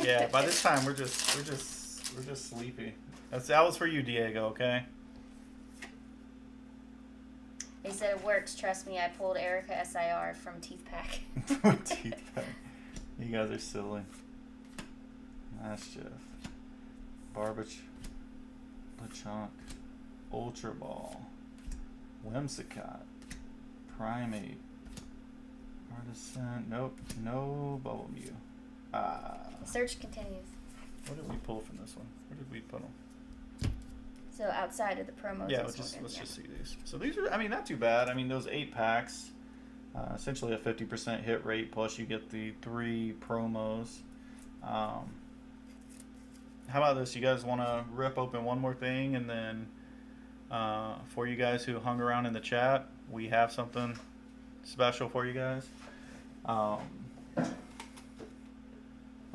[SPEAKER 1] Yeah, by this time we're just sleepy. That was for you, Diego, okay?
[SPEAKER 2] They said it works. Trust me, I pulled Erica SIR from Teeth Pack.
[SPEAKER 1] Teeth Pack. You guys are silly. Mischief. Barbage. Lechonk. Ultra Ball. Whimsicott. Primate. Artisan. Nope. No Bubble Mew.
[SPEAKER 2] The search continues.
[SPEAKER 1] What did we pull from this one? Where did we put them?
[SPEAKER 2] So outside of the promos.
[SPEAKER 1] Yeah, let's just see these. So these are, not too bad. Those 8 packs, essentially a 50% hit rate, plus you get the 3 promos. How about this? You guys want to rip open one more thing, and then for you guys who hung around in the chat, we have something special for you guys.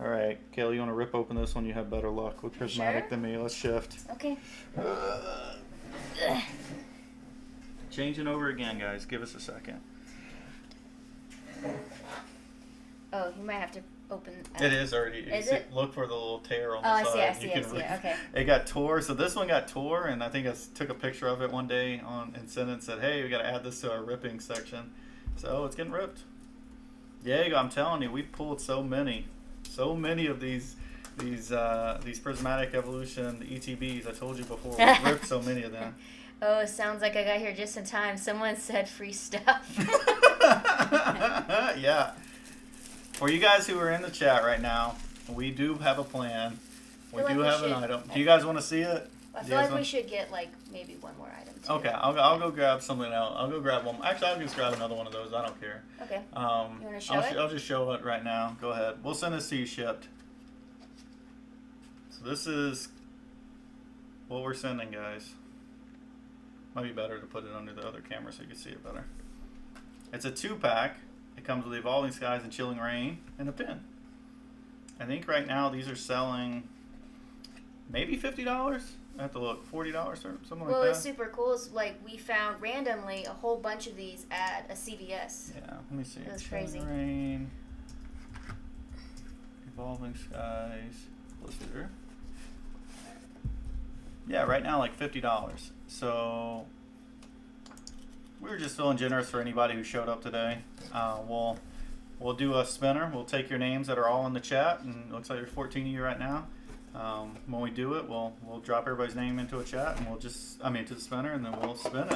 [SPEAKER 1] All right, Kayla, you want to rip open this one? You have better luck with Prismatic than me. Let's shift.
[SPEAKER 2] Okay.
[SPEAKER 1] changing over again, guys. Give us a second.
[SPEAKER 2] Oh, you might have to open.
[SPEAKER 1] It is already.
[SPEAKER 2] Is it?
[SPEAKER 1] Look for the little tear on
[SPEAKER 2] Oh,
[SPEAKER 1] the side.
[SPEAKER 2] I see. Okay.
[SPEAKER 1] It got tore. So this one got tore, and I think I took a picture of it one day and sent it and said, "Hey, we got to add this to our ripping section." So it's getting ripped. Yeah, I'm telling you, we pulled so many of these Prismatic Evolution ETBs. I told you before, we ripped so many of them.
[SPEAKER 2] Oh, it sounds like I got here just in time. Someone said free stuff.
[SPEAKER 1] Yeah. For you guys who are in the chat right now, we do have a plan. We do have an item. Do you guys want to see it?
[SPEAKER 2] I feel like we should get like maybe one more item too.
[SPEAKER 1] Okay, I'll go grab something else. I'll go grab one. Actually, I'll just grab another one of those. I don't care.
[SPEAKER 2] Okay. You want to show it?
[SPEAKER 1] I'll just show it right now. Go ahead. We'll send this to you shipped. So this is what we're sending, guys. Might be better to put it under the other camera so you can see it better. It's a 2-pack. It comes with Evolving Skies and Chilling Rain and a pin. I think right now these are selling maybe $50. I have to look, $40 or something like that.
[SPEAKER 2] Well, what's super cool is like we found randomly a whole bunch of these at a CVS.
[SPEAKER 1] Yeah, let me see.
[SPEAKER 2] It was
[SPEAKER 1] Chilling
[SPEAKER 2] crazy.
[SPEAKER 1] Rain, Evolving Skies, blister. Yeah, right now like $50. So we were just feeling generous for anybody who showed up today. We'll do a spinner. We'll take your names that are all in the chat, and it looks like there's 14 of you right now. When we do it, we'll drop everybody's name into a chat, and to the spinner, and then we'll spin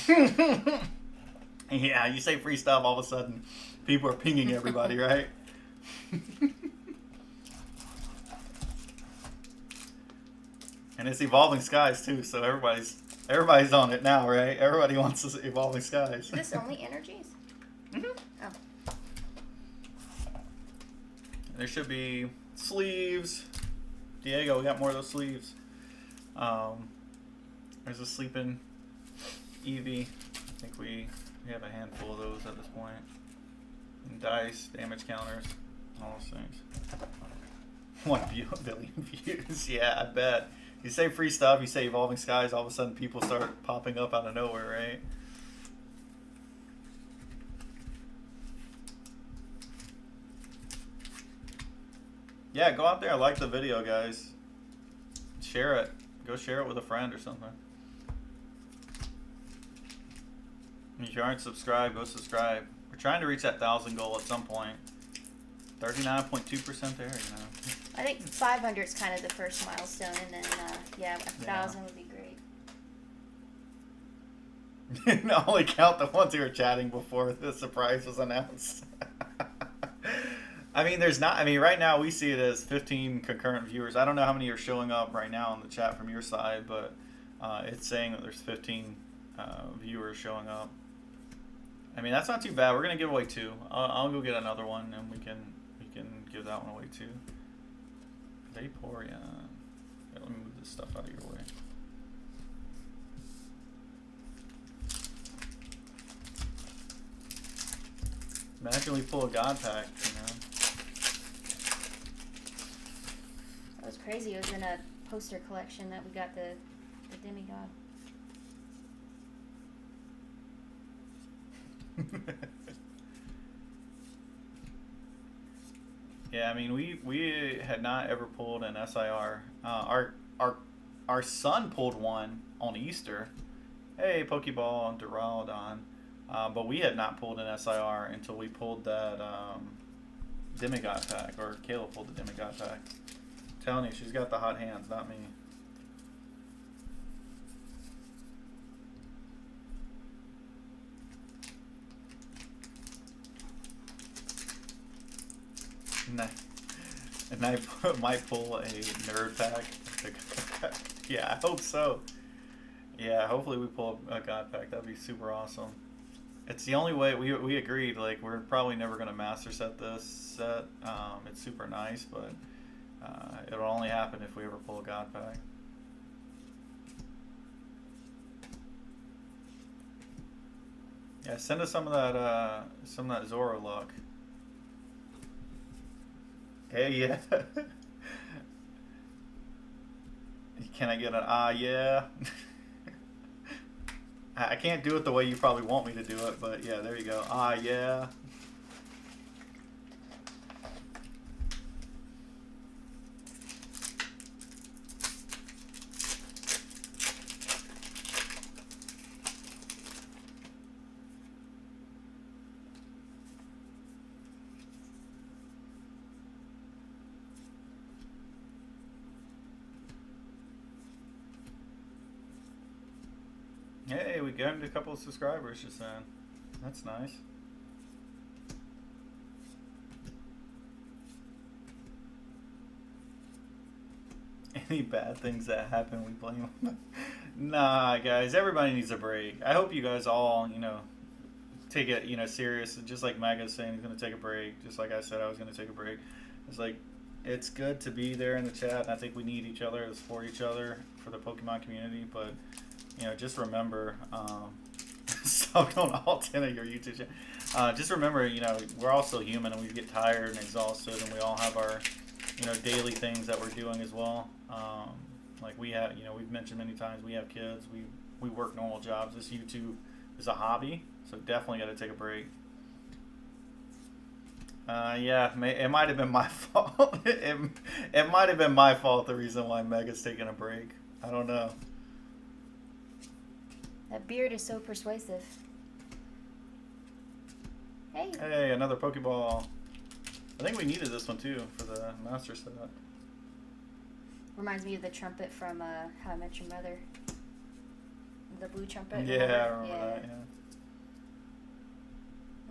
[SPEAKER 1] it. Yeah, you say free stuff, all of a sudden people are pinging everybody, right? And it's Evolving Skies too, so everybody's on it now, right? Everybody wants this Evolving Skies.
[SPEAKER 2] Is this only energies?
[SPEAKER 1] Mm-hmm.
[SPEAKER 2] Oh.
[SPEAKER 1] There should be sleeves. Diego, we got more of those sleeves. There's a sleeping Eevee. I think we have a handful of those at this point. And dice, damage counters, all those things. 1 billion views. Yeah, I bet. You say free stuff, you say Evolving Skies, all of a sudden people start popping up out of nowhere, right? Yeah, go out there and like the video, guys. Share it. Go share it with a friend or something. If you aren't subscribed, go subscribe. We're trying to reach that 1,000 goal at some point. 39.2% there, you know.
[SPEAKER 2] I think 500 is kind of the first milestone, and then, 1,000 would be great.
[SPEAKER 1] No, only count the ones who were chatting before the surprise was announced. Right now we see it as 15 concurrent viewers. I don't know how many are showing up right now in the chat from your side, but it's saying that there's 15 viewers showing up. I mean, that's not too bad. We're gonna give away 2. I'll go get another one, and we can give that one away too. Vaporeon. Yeah, let me move this stuff out of your way. Imagine we pull a God Pack, you know.
[SPEAKER 2] That was crazy. It was in a poster collection that we got the demigod.
[SPEAKER 1] Yeah, I mean, we had not ever pulled an SIR. Our son pulled one on Easter. Hey, Pokeball and Duraludon. But we had not pulled an SIR until we pulled that Demigod pack, or Kayla pulled the Demigod pack. I'm telling you, she's got the hot hands, not me. And I might pull a nerd pack. Yeah, I hope so. Yeah, hopefully we pull a God pack. That'd be super awesome. It's the only way we agreed. Like, we're probably never gonna master set this set. It's super nice, but it'll only happen if we ever pull a God pack. Yeah, send us some of that Zoro luck. Hey, yeah. Can I get an yeah? I can't do it the way you probably want me to do it, but yeah, there you go. Ah, yeah. Hey, we gained a couple of subscribers just then. That's nice. Any bad things that happen, we blame them. Nah, guys, everybody needs a break. I hope you guys all, take it, serious. Just like Maga's saying, he's going to take a break. Just like I said, I was going to take a break. It's like, it's good to be there in the chat, and I think we need each other to support each other for the Pokemon community, but just remember, subbed on all 10 of your YouTube channels. Just remember, we're all still human, and we get tired and exhausted, and we all have our, daily things that we're doing as well. Like we have, we've mentioned many times, we have kids, we work normal jobs. This YouTube is a hobby, so definitely got to take a break. Yeah, it might have been my fault. It might have been my fault, the reason why Mega's taking a break. I don't know.
[SPEAKER 2] That beard is so persuasive. Hey.
[SPEAKER 1] Hey, another Pokeball. I think we needed this one too for the Master set.
[SPEAKER 2] Reminds me of the trumpet from How I Met Your Mother. The blue trumpet.
[SPEAKER 1] Yeah, I remember that, yeah.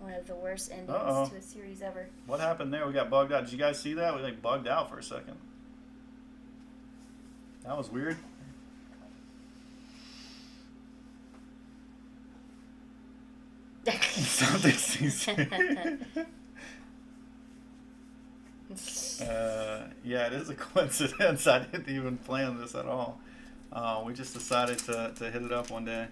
[SPEAKER 2] One of the worst endings to a series ever.
[SPEAKER 1] What happened there? We got bugged out. Did you guys see that? We bugged out for a second. That was weird. Something yeah, it is a coincidence. I didn't even plan this at all. We just decided to hit it up one day.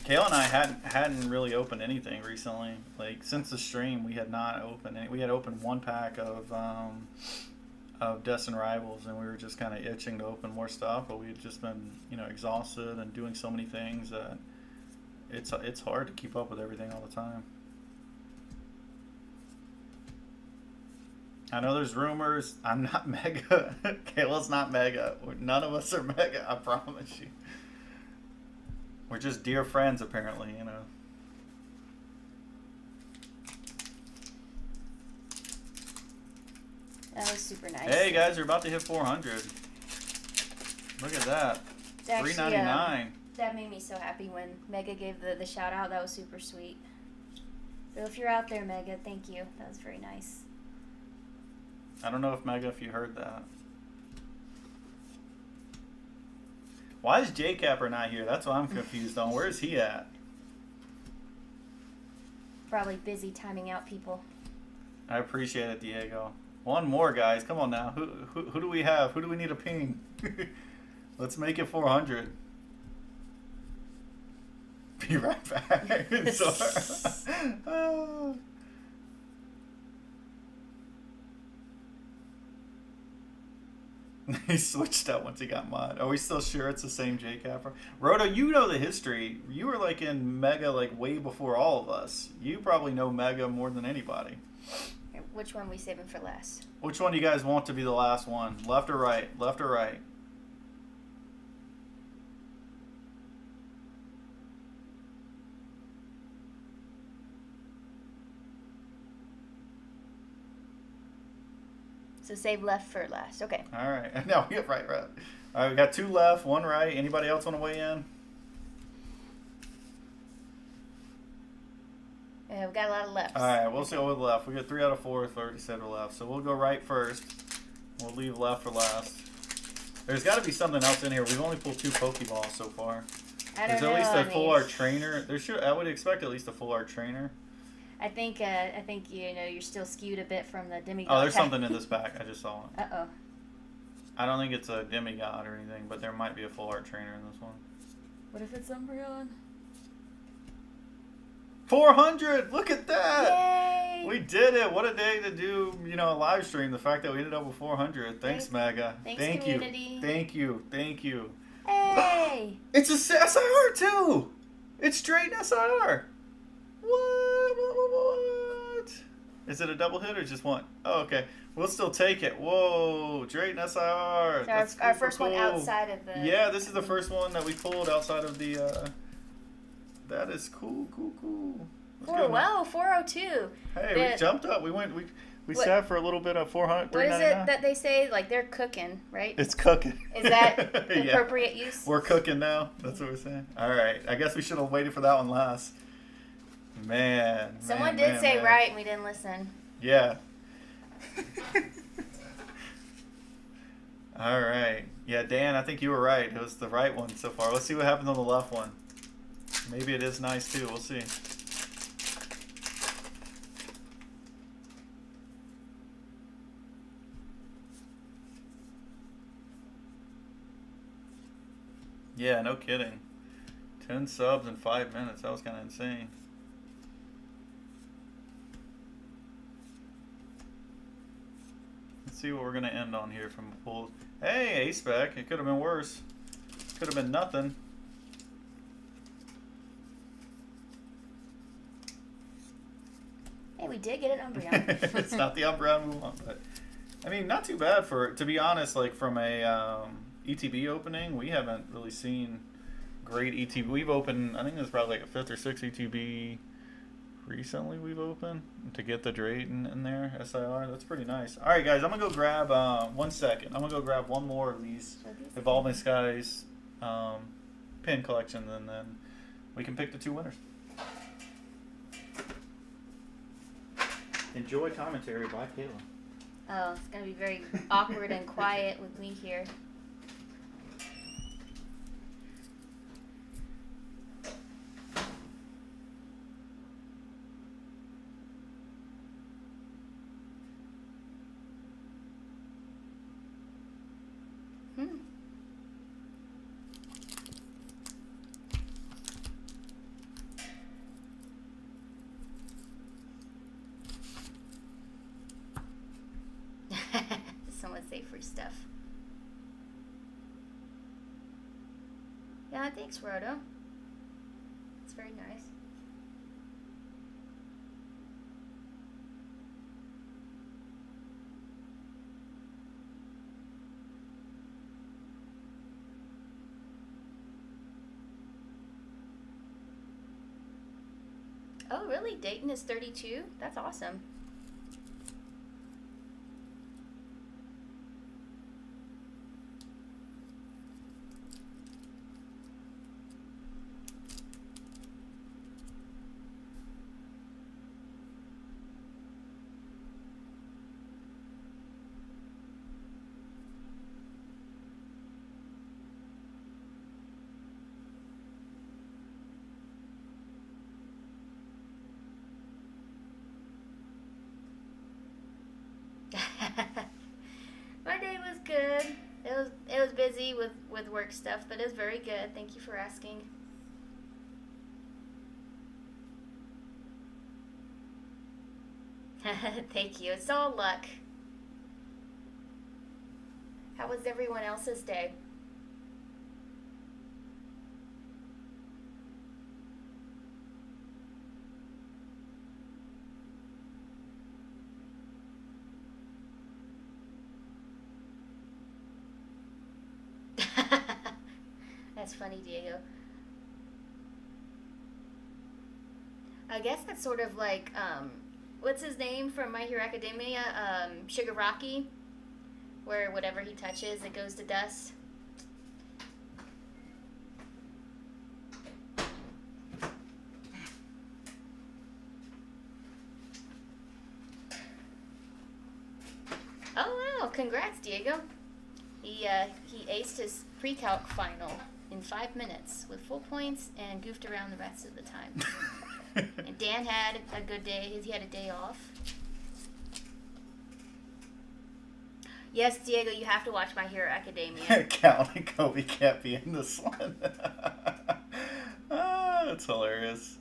[SPEAKER 1] Kayla and I hadn't really opened anything recently. Like since the stream, we had not opened any. We had opened one pack of Destined Rivals, and we were just kind of itching to open more stuff. But we had just been exhausted and doing so many things that it's hard to keep up with everything all the time. I know there's rumors. I'm not Mega. Kayla's not Mega. None of us are Mega. I promise you. We're just dear friends, apparently,
[SPEAKER 2] That was super nice.
[SPEAKER 1] Hey, guys, we're about to hit 400. Look at that. $3.99.
[SPEAKER 2] That made me so happy when Mega gave the shout out. That was super sweet. So if you're out there, Mega, thank you. That was very nice.
[SPEAKER 1] I don't know if Mega, if you heard that. Why is J Capper not here? That's what I'm confused on. Where is he at?
[SPEAKER 2] Probably busy timing out people.
[SPEAKER 1] I appreciate it, Diego. One more, guys. Come on now. Who do we have? Who do we need to ping? Let's make it 400. Be right back. He switched out once he got mod. Are we still sure it's the same J Capper? Roto, you know the history. You were in Mega way before all of us. You probably know Mega more than anybody.
[SPEAKER 2] Which one we saving for last?
[SPEAKER 1] Which one do you guys want to be the last one? Left or right? Left or right?
[SPEAKER 2] So save left for last. Okay.
[SPEAKER 1] All right. No, we got right. All right, we got 2 left, 1 right. Anybody else want to weigh in?
[SPEAKER 2] Yeah, we've got a lot of lefts.
[SPEAKER 1] All right, we'll go with left. We got 3 out of 4, 30 said left. So we'll go right first. We'll leave left for last. There's got to be something else in here. We've only pulled 2 Pokeballs so far.
[SPEAKER 2] There's
[SPEAKER 1] at least a full art trainer. I would expect at least a full art trainer.
[SPEAKER 2] I think you're still skewed a bit from the demigod.
[SPEAKER 1] Oh, there's something in this pack. I just saw it.
[SPEAKER 2] Uh-oh.
[SPEAKER 1] I don't think it's a demigod or anything, but there might be a full art trainer in this one.
[SPEAKER 2] What if it's Umbreon?
[SPEAKER 1] 400! Look at that!
[SPEAKER 2] Yay!
[SPEAKER 1] We did it! What a day to do, a live stream. The fact that we ended up with 400. Thanks, Maga.
[SPEAKER 2] Thanks, community.
[SPEAKER 1] Thank you.
[SPEAKER 2] Hey! Yay!
[SPEAKER 1] It's a SIR too. It's straight SIR. What? Is it a double hit or just one? Oh, okay. We'll still take it. Whoa, Drayton SIR.
[SPEAKER 2] So our first one outside of the...
[SPEAKER 1] Yeah, this is the first one that we pulled outside of the... That is cool.
[SPEAKER 2] Wow, 402.
[SPEAKER 1] Hey, we jumped up. We sat for a little bit of 400.
[SPEAKER 2] What is it that they say? Like, they're cooking, right?
[SPEAKER 1] It's cooking.
[SPEAKER 2] Is that appropriate use?
[SPEAKER 1] We're cooking now. That's what we're saying. All right. I guess we should have waited for that one last.
[SPEAKER 2] Someone did say right, and we didn't listen.
[SPEAKER 1] Yeah. All right. Yeah, Dan, I think you were right. It was the right one so far. Let's see what happens on the left one. Maybe it is nice too. We'll see. Yeah, no kidding. 10 subs in 5 minutes. That was kind of insane. Let's see what we're going to end on here from a pull. Hey, ace back. It could have been worse. Could have been nothing.
[SPEAKER 2] Hey, we did get an Umbreon.
[SPEAKER 1] It's not the Umbreon we want, but I mean, not too bad for, to be honest, like from a ETB opening, we haven't really seen great ETB. We've opened, I think there's probably like a 5th or 6th ETB recently we've opened to get the Drayton in there, SIR. That's pretty nice. All right, guys, I'm going to go grab, 1 second. I'm going to go grab one more of these Evolving Skies pin collections, and then we can pick the 2 winners. Enjoy commentary by Kayla.
[SPEAKER 2] Oh, it's going to be very awkward and quiet with me here. Someone say free stuff. Yeah, thanks, Roto. It's very nice. Oh, really? Dayton is 32? That's awesome. My day was good. It was busy with work stuff, but it was very good. Thank you for asking. Thank you. It's all luck. How was everyone else's day? That's funny, Diego. I guess that's sort of like, what's his name from My Hero Academia? Shigaraki, where whatever he touches, it goes to dust. Oh wow! Congrats, Diego. He aced his pre-calc final in 5 minutes with full points and goofed around the rest of the time. And Dan had a good day. He had a day off. Yes, Diego, you have to watch My Hero Academia.
[SPEAKER 1] Cal and Kobe can't be in this one. That's hilarious.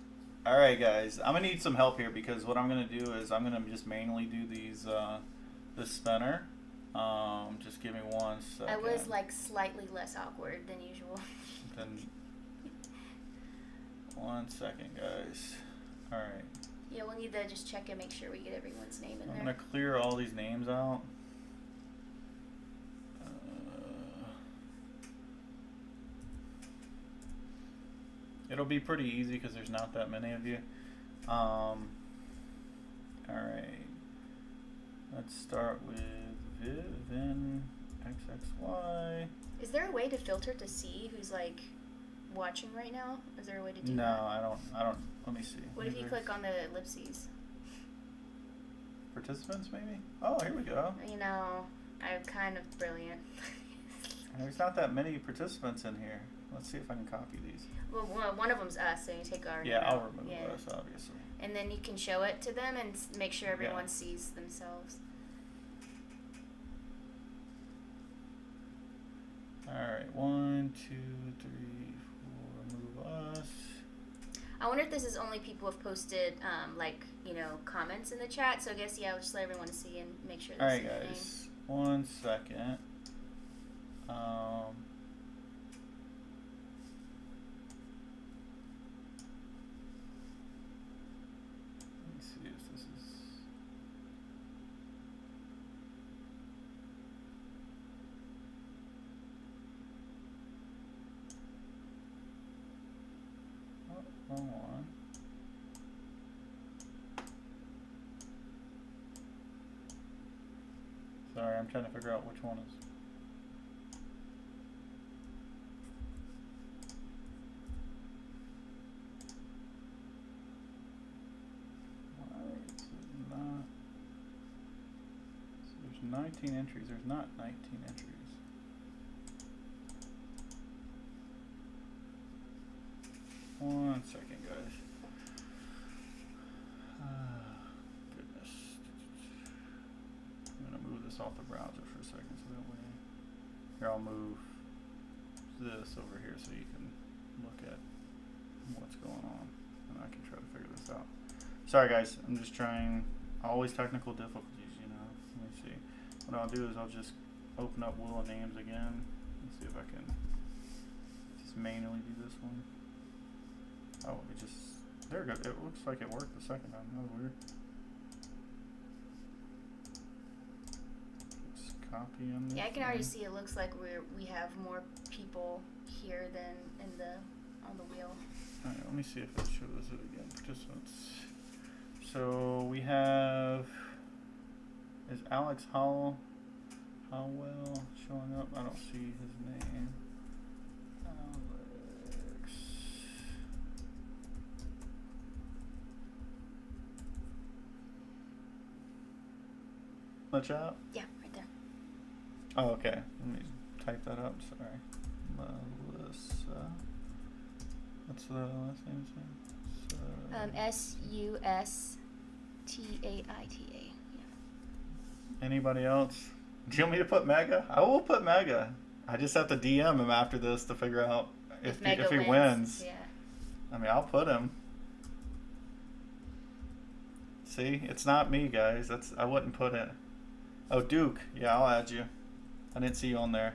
[SPEAKER 1] All right, guys. I'm going to need some help here because what I'm going to do is I'm going to just manually do these this spinner. Just give me 1 second.
[SPEAKER 2] I was like slightly less awkward than usual.
[SPEAKER 1] Then 1 second, guys. All right.
[SPEAKER 2] Yeah, we'll need to just check and make sure we get everyone's name in there.
[SPEAKER 1] I'm gonna clear all these names out. It'll be pretty easy because there's not that many of you. All right. Let's start with Vivian XXY.
[SPEAKER 2] Is there a way to filter to see who's like watching right now? Is there a way to do
[SPEAKER 1] No,
[SPEAKER 2] that?
[SPEAKER 1] I don't. Let me see.
[SPEAKER 2] What if you click on the ellipses?
[SPEAKER 1] Participants, maybe? Oh, here we go.
[SPEAKER 2] You know, I'm kind of brilliant.
[SPEAKER 1] There's not that many participants in here. Let's see if I can copy these.
[SPEAKER 2] Well, one of them's us, so you take our
[SPEAKER 1] Yeah,
[SPEAKER 2] name
[SPEAKER 1] I'll
[SPEAKER 2] out.
[SPEAKER 1] remove us, obviously.
[SPEAKER 2] And then you can show it to them and make sure everyone sees themselves.
[SPEAKER 1] Alright, 1, 2, 3, 4, remove us.
[SPEAKER 2] I wonder if this is only people who have posted, comments in the chat. So I guess, I'll just let everyone see and make sure they see
[SPEAKER 1] Alright,
[SPEAKER 2] the name.
[SPEAKER 1] guys. 1 second. Let me see if this is... Oh, wrong one. Sorry, I'm trying to figure out which one is... Not. So there's 19 entries. There's not 19 entries. One second, guys. Goodness. I'm gonna move this off the browser for a second so that way. Here, I'll move this over here so you can look at what's going on, and I can try to figure this out. Sorry guys, I'm just trying, always technical difficulties, you know. Let me see. What I'll do is I'll just open up Wheel of Names again and see if I can just manually do this one. Oh, it just, there we go. It looks like it worked the second time. That was weird. Just copy on this.
[SPEAKER 2] Yeah, I can already see it looks like we have more people here than on the wheel.
[SPEAKER 1] Alright, let me see if it shows it again. Participants. So we have, is Alex Howell showing up? I don't see his name. Alex. The chat?
[SPEAKER 2] Yeah, right there.
[SPEAKER 1] Oh, okay. Let me type that up. Sorry. Melissa. What's the last name?
[SPEAKER 2] Sustaita. Yeah.
[SPEAKER 1] Anybody else? Do you want me to put Mega? I will put Mega. I just have to DM him after this to figure out if he wins.
[SPEAKER 2] Yeah.
[SPEAKER 1] I mean, I'll put him. See, it's not me, guys. I wouldn't put it. Oh, Duke. Yeah, I'll add you. I didn't see you on there.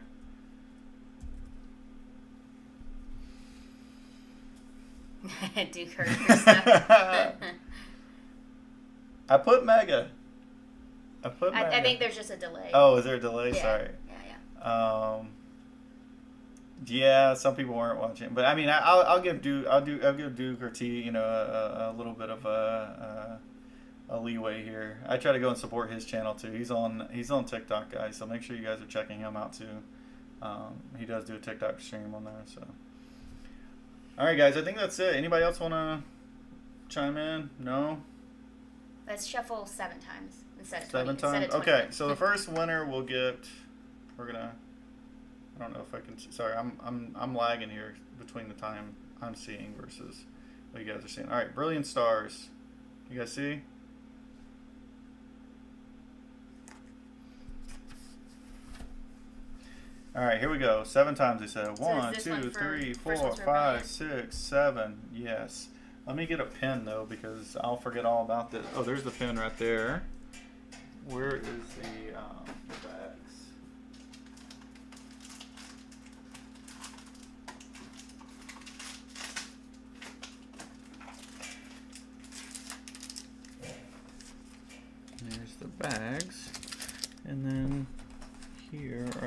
[SPEAKER 2] Duke heard your stuff.
[SPEAKER 1] I put Mega.
[SPEAKER 2] I think there's just a delay.
[SPEAKER 1] Oh, is there a delay?
[SPEAKER 2] Yeah.
[SPEAKER 1] Sorry.
[SPEAKER 2] Yeah.
[SPEAKER 1] Yeah, some people weren't watching, but I mean, I'll give Duke. I'll give Duke or T, a little bit of a leeway here. I try to go and support his channel too. He's on TikTok, guys. So make sure you guys are checking him out too. He does do a TikTok stream on there. So, all right, guys. I think that's it. Anybody else want to chime in? No.
[SPEAKER 2] Let's shuffle 7 times instead of
[SPEAKER 1] 7
[SPEAKER 2] 20.
[SPEAKER 1] times. Okay. So the first winner will get. We're gonna. I don't know if I can see. Sorry, I'm lagging here between the time I'm seeing versus what you guys are seeing. All right, Brilliant Stars. You guys see? All right, here we go. 7 times they said. 1, 2, 3, 4, 5, 6, 7. Yes. Let me get a pen though because I'll forget all about this. Oh, there's the pen right there. Where is the bags?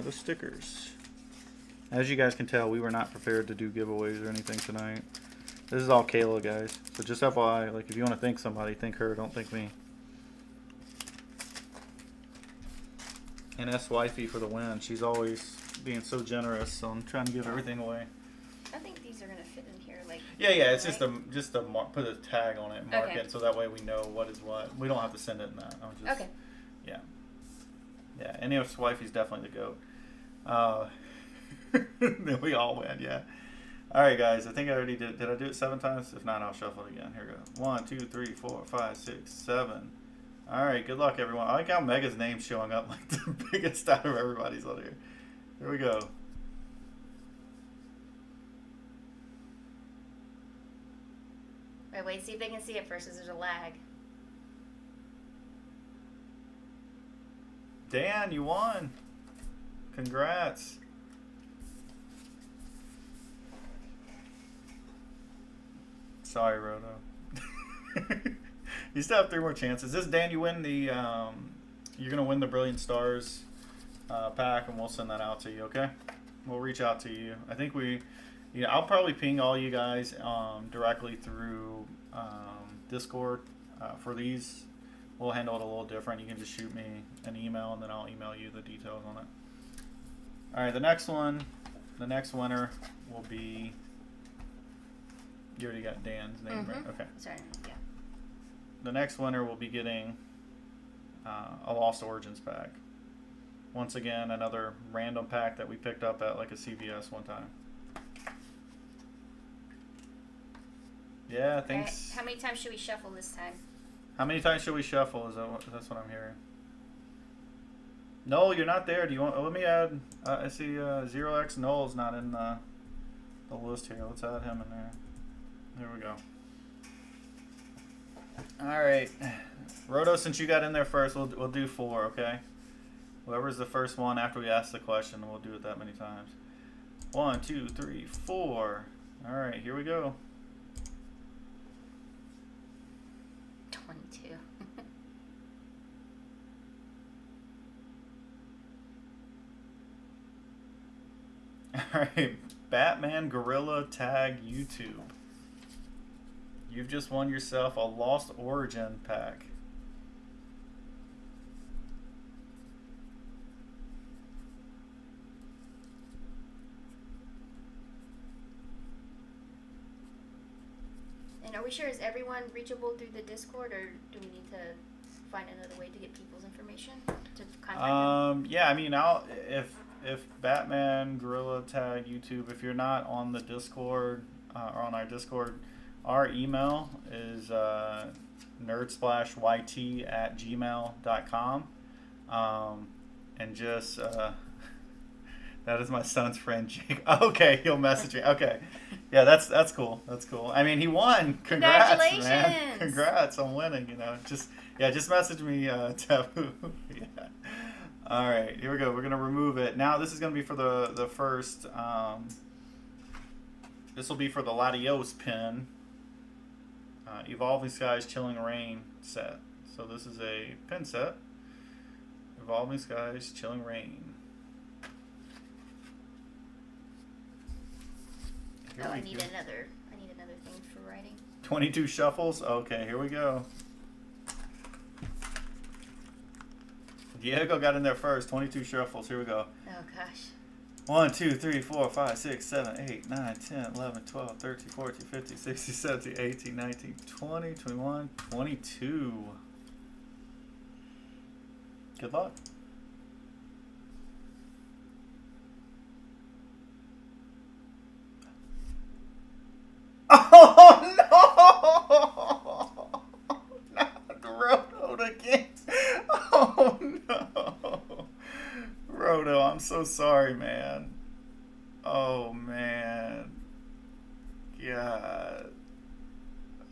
[SPEAKER 1] the stickers. As you guys can tell, we were not prepared to do giveaways or anything tonight. This is all Kayla, guys. So just FYI, like if you want to thank somebody, thank her. Don't thank me. And S Wifey for the win. She's always being so generous, so I'm trying to give everything away.
[SPEAKER 2] I think these are gonna fit in here, like.
[SPEAKER 1] Yeah. It's
[SPEAKER 2] right?
[SPEAKER 1] just a put a tag on it, and mark
[SPEAKER 2] Okay.
[SPEAKER 1] it, so that way we know what is what. We don't have to send it in that. I'll just,
[SPEAKER 2] Okay.
[SPEAKER 1] Yeah. Yeah. And S Wifey's definitely the goat. Then we all win. Yeah. All right, guys. I think I already did. Did I do it 7 times? If not, I'll shuffle it again. Here we go. 1, 2, 3, 4, 5, 6, 7. All right. Good luck, everyone. I like how Mega's name's showing up like the biggest out of everybody's on here. Here we go.
[SPEAKER 2] Wait, see if they can see it first, because there's a lag.
[SPEAKER 1] Dan, you won. Congrats. Sorry, Roto. You still have 3 more chances. This, Dan, you win the. You're gonna win the Brilliant Stars pack, and we'll send that out to you. Okay? We'll reach out to you. I think we. Yeah, I'll probably ping all you guys directly through Discord for these. We'll handle it a little different. You can just shoot me an email, and then I'll email you the details on it. All right, the next one, the next winner will be. You already got Dan's name, right? Okay.
[SPEAKER 2] Sorry. Yeah.
[SPEAKER 1] The next winner will be getting a Lost Origins pack. Once again, another random pack that we picked up at like a CVS one time. Yeah, thanks.
[SPEAKER 2] How many times should we shuffle this time?
[SPEAKER 1] How many times should we shuffle? That's what I'm hearing. No, you're not there. Do you want? Let me add. I see 0x Noel's not in the list here. Let's add him in there. There we go. All right, Roto. Since you got in there first, we'll do 4. Okay. Whoever's the first one after we ask the question, we'll do it that many times. 1, 2, 3, 4. All right, here we go.
[SPEAKER 2] 22.
[SPEAKER 1] All right, Batman Gorilla Tag YouTube. You've just won yourself a Lost Origin pack.
[SPEAKER 2] And are we sure, is everyone reachable through the Discord, or do we need to find another way to get people's information to contact them?
[SPEAKER 1] Yeah, I mean, if Batman Gorilla Tag YouTube, if you're not on the Discord or on our Discord, our email is nerdsplashyt@gmail.com, and just that is my son's friend Jake. Okay, he'll message me. Okay, yeah, that's cool. That's cool. I mean, he won. Congrats,
[SPEAKER 2] Congratulations,
[SPEAKER 1] man. Congrats on winning. You know, just message me, Taboo. Yeah. All right, here we go. We're gonna remove it now. This is gonna be for the first. This will be for the Latios pin. Evolving Skies Chilling Rain set. So this is a pin set. Evolving Skies Chilling Rain.
[SPEAKER 2] I need another thing for writing.
[SPEAKER 1] 22 shuffles. Okay, here we go. Diego got in there first. 22 shuffles. Here we go.
[SPEAKER 2] Oh gosh.
[SPEAKER 1] 1, 2, 3, 4, 5, 6, 7, 8, 9, 10, 11, 12, 13, 14, 15, 16, 17, 18, 19, 20, 21, 22. Good luck. Oh no! Not Roto again. Oh no. Roto, I'm so sorry, man. Oh man. God.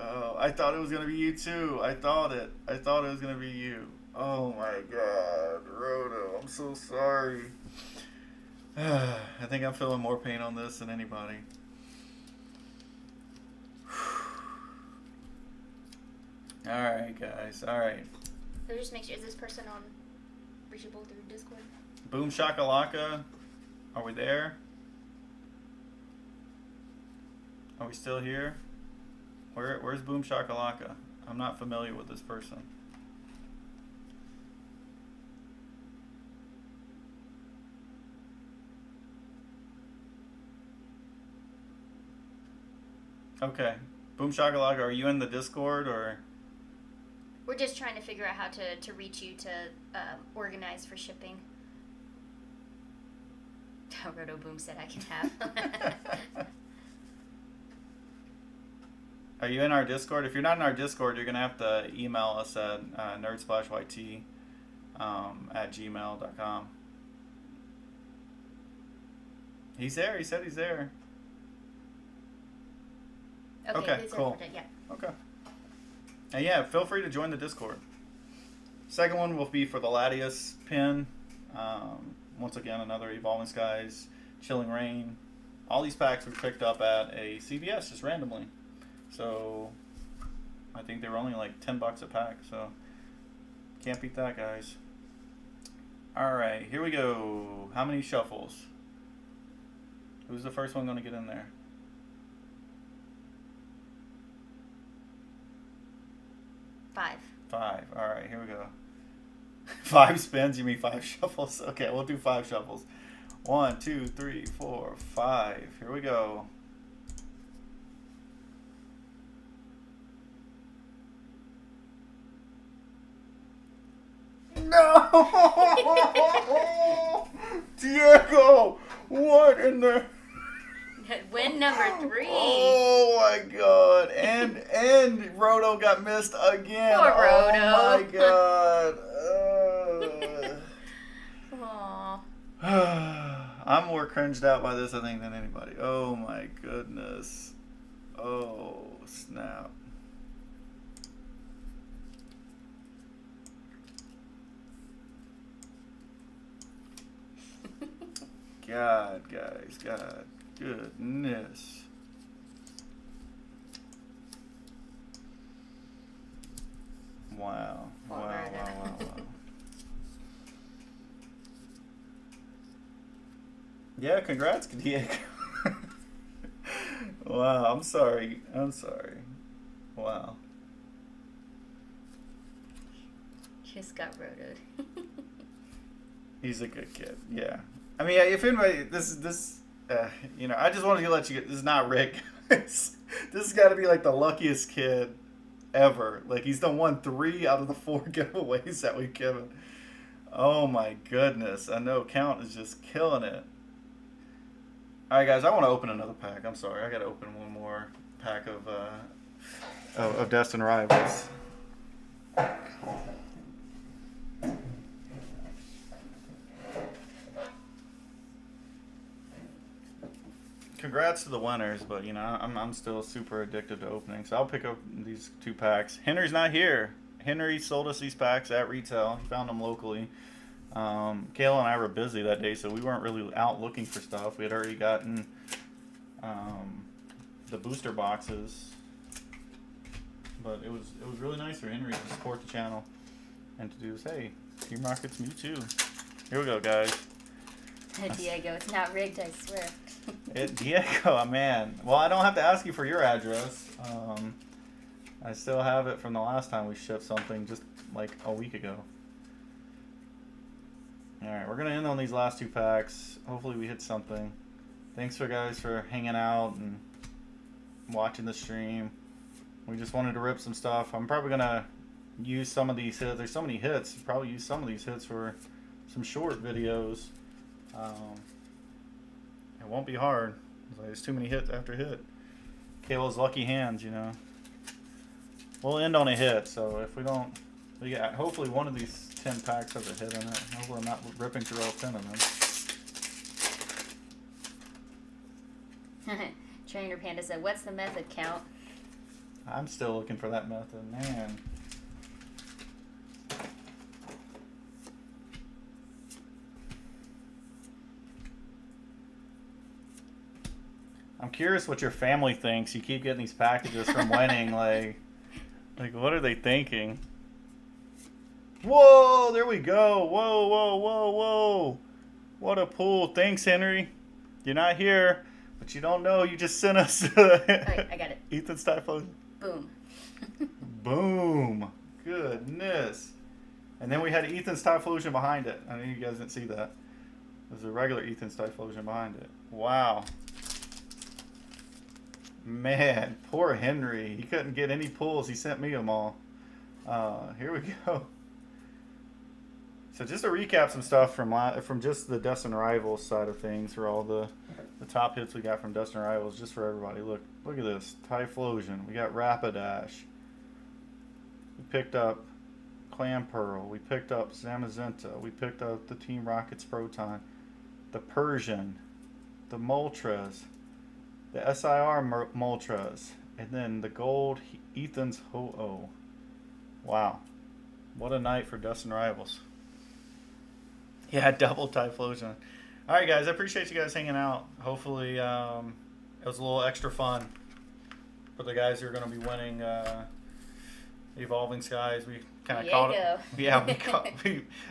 [SPEAKER 1] Oh, I thought it was gonna be you too. I thought it was gonna be you. Oh my God, Roto, I'm so sorry. I think I'm feeling more pain on this than anybody. Alright, guys. Alright.
[SPEAKER 2] So just make sure, is this person on reachable through Discord?
[SPEAKER 1] Boom Shakalaka. Are we there? Are we still here? Where's Boom Shakalaka? I'm not familiar with this person. Okay. Boom Shakalaka, are you in the Discord or?
[SPEAKER 2] We're just trying to figure out how to reach you to organize for shipping. Roto Boom said I can have.
[SPEAKER 1] Are you in our Discord? If you're not in our Discord, you're going to have to email us at NerdSplashYT at gmail.com. He's there. He said he's there. Okay, cool.
[SPEAKER 2] Yeah.
[SPEAKER 1] Okay. And yeah, feel free to join the Discord. Second one will be for the Latias pin. Once again, another Evolving Skies, Chilling Rain. All these packs were picked up at a CVS just randomly. So I think they were only like $10 a pack. So can't beat that, guys. All right, here we go. How many shuffles? Who's the first one going to get in there? Five. All right, here we go. 5 spins? You mean 5 shuffles? Okay, we'll do 5 shuffles. 1, 2, 3, 4, 5. Here we go. No! Diego! What in the...
[SPEAKER 2] Win number 3.
[SPEAKER 1] Oh my god. And Roto got missed again.
[SPEAKER 2] Poor Roto.
[SPEAKER 1] Oh my god. I'm more cringed out by this, I think, than anybody. Oh my goodness. Oh, snap. God, guys, God. Goodness. Wow. Wow. Yeah, congrats, Diego. Wow, I'm sorry. Wow.
[SPEAKER 2] Just got rotoed.
[SPEAKER 1] He's a good kid, yeah. I mean, if anybody, this I just wanted to let you get, this is not rigged. This has got to be like the luckiest kid ever. Like, he's done won 3 out of the 4 giveaways that we've given. Oh my goodness. I know Count is just killing it. All right, guys, I want to open another pack. I'm sorry. I got to open one more pack of Destined Rivals. Congrats to the winners, but I'm still super addicted to opening, so I'll pick up these 2 packs. Henry's not here. Henry sold us these packs at retail. He found them locally. Kayla and I were busy that day, so we weren't really out looking for stuff. We had already gotten the booster boxes, but it was really nice for Henry to support the channel and to do this. Hey, Team Rocket's Mewtwo. Here we go, guys.
[SPEAKER 2] Diego, it's not rigged, I swear.
[SPEAKER 1] Diego, man. Well, I don't have to ask you for your address. I still have it from the last time we shipped something just like a week ago. Alright, we're going to end on these last 2 packs. Hopefully we hit something. Thanks guys for hanging out and watching the stream. We just wanted to rip some stuff. I'm probably going to use some of these hits. There's so many hits. Probably use some of these hits for some short videos. It won't be hard. There's too many hits after hit. Kayla's lucky hands, We'll end on a hit, so if we don't... hopefully one of these 10 packs has a hit in it. Hopefully I'm not ripping through all 10 of them.
[SPEAKER 2] Trainer Panda said, what's the method, Count?
[SPEAKER 1] I'm still looking for that method, man. I'm curious what your family thinks. You keep getting these packages from winning. Like, what are they thinking? Whoa, there we go. Whoa. What a pull. Thanks, Henry. You're not here, but you don't know. You just sent us
[SPEAKER 2] Alright, I got it.
[SPEAKER 1] Ethan's Typhlosion.
[SPEAKER 2] Boom.
[SPEAKER 1] Boom. Goodness. And then we had Ethan's Typhlosion behind it. I know you guys didn't see that. There's a regular Ethan's Typhlosion behind it. Wow. Man, poor Henry. He couldn't get any pulls. He sent me them all. Here we go. So just to recap some stuff from just the Destined Rivals side of things for all the top hits we got from Destined Rivals, just for everybody. Look at this. Typhlosion. We got Rapidash. We picked up Clam Pearl. We picked up Zamazenta. We picked up the Team Rockets Proton. The Persian. The Moltres. The SIR Moltres. And then the gold Ethan's Ho-Oh. Wow. What a night for Destined Rivals. Yeah, double Typhlosion. All right, guys. I appreciate you guys hanging out. Hopefully, it was a little extra fun for the guys who are going to be winning Evolving Skies. We kind of caught it. Yeah,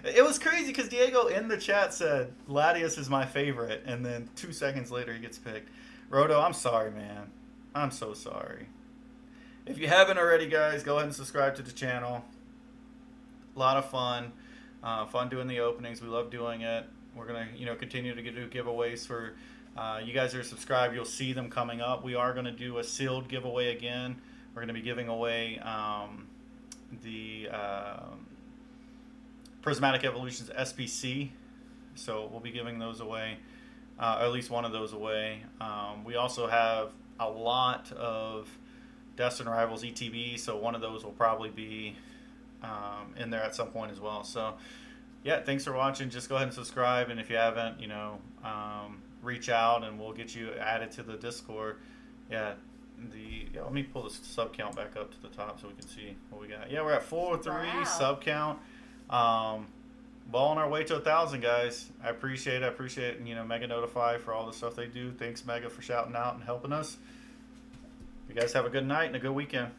[SPEAKER 1] it was crazy because Diego in the chat said Latias is my favorite, and then 2 seconds later he gets picked. Roto, I'm sorry, man. I'm so sorry. If you haven't already, guys, go ahead and subscribe to the channel. A lot of fun. Fun doing the openings. We love doing it. We're going to continue to do giveaways for you guys that are subscribed. You'll see them coming up. We are going to do a sealed giveaway again. We're going to be giving away the Prismatic Evolutions SBC. So we'll be giving those away, or at least one of those away. We also have a lot of Destined Rivals ETB, so one of those will probably be in there at some point as well. So yeah, thanks for watching. Just go ahead and subscribe, and if you haven't, reach out and we'll get you added to the Discord. Let me pull the sub count back up to the top so we can see what we got. Yeah, we're at 403
[SPEAKER 2] Wow.
[SPEAKER 1] sub count. Well on our way to 1,000, guys. I appreciate it. Mega Notify for all the stuff they do. Thanks, Mega, for shouting out and helping us. You guys have a good night and a good weekend.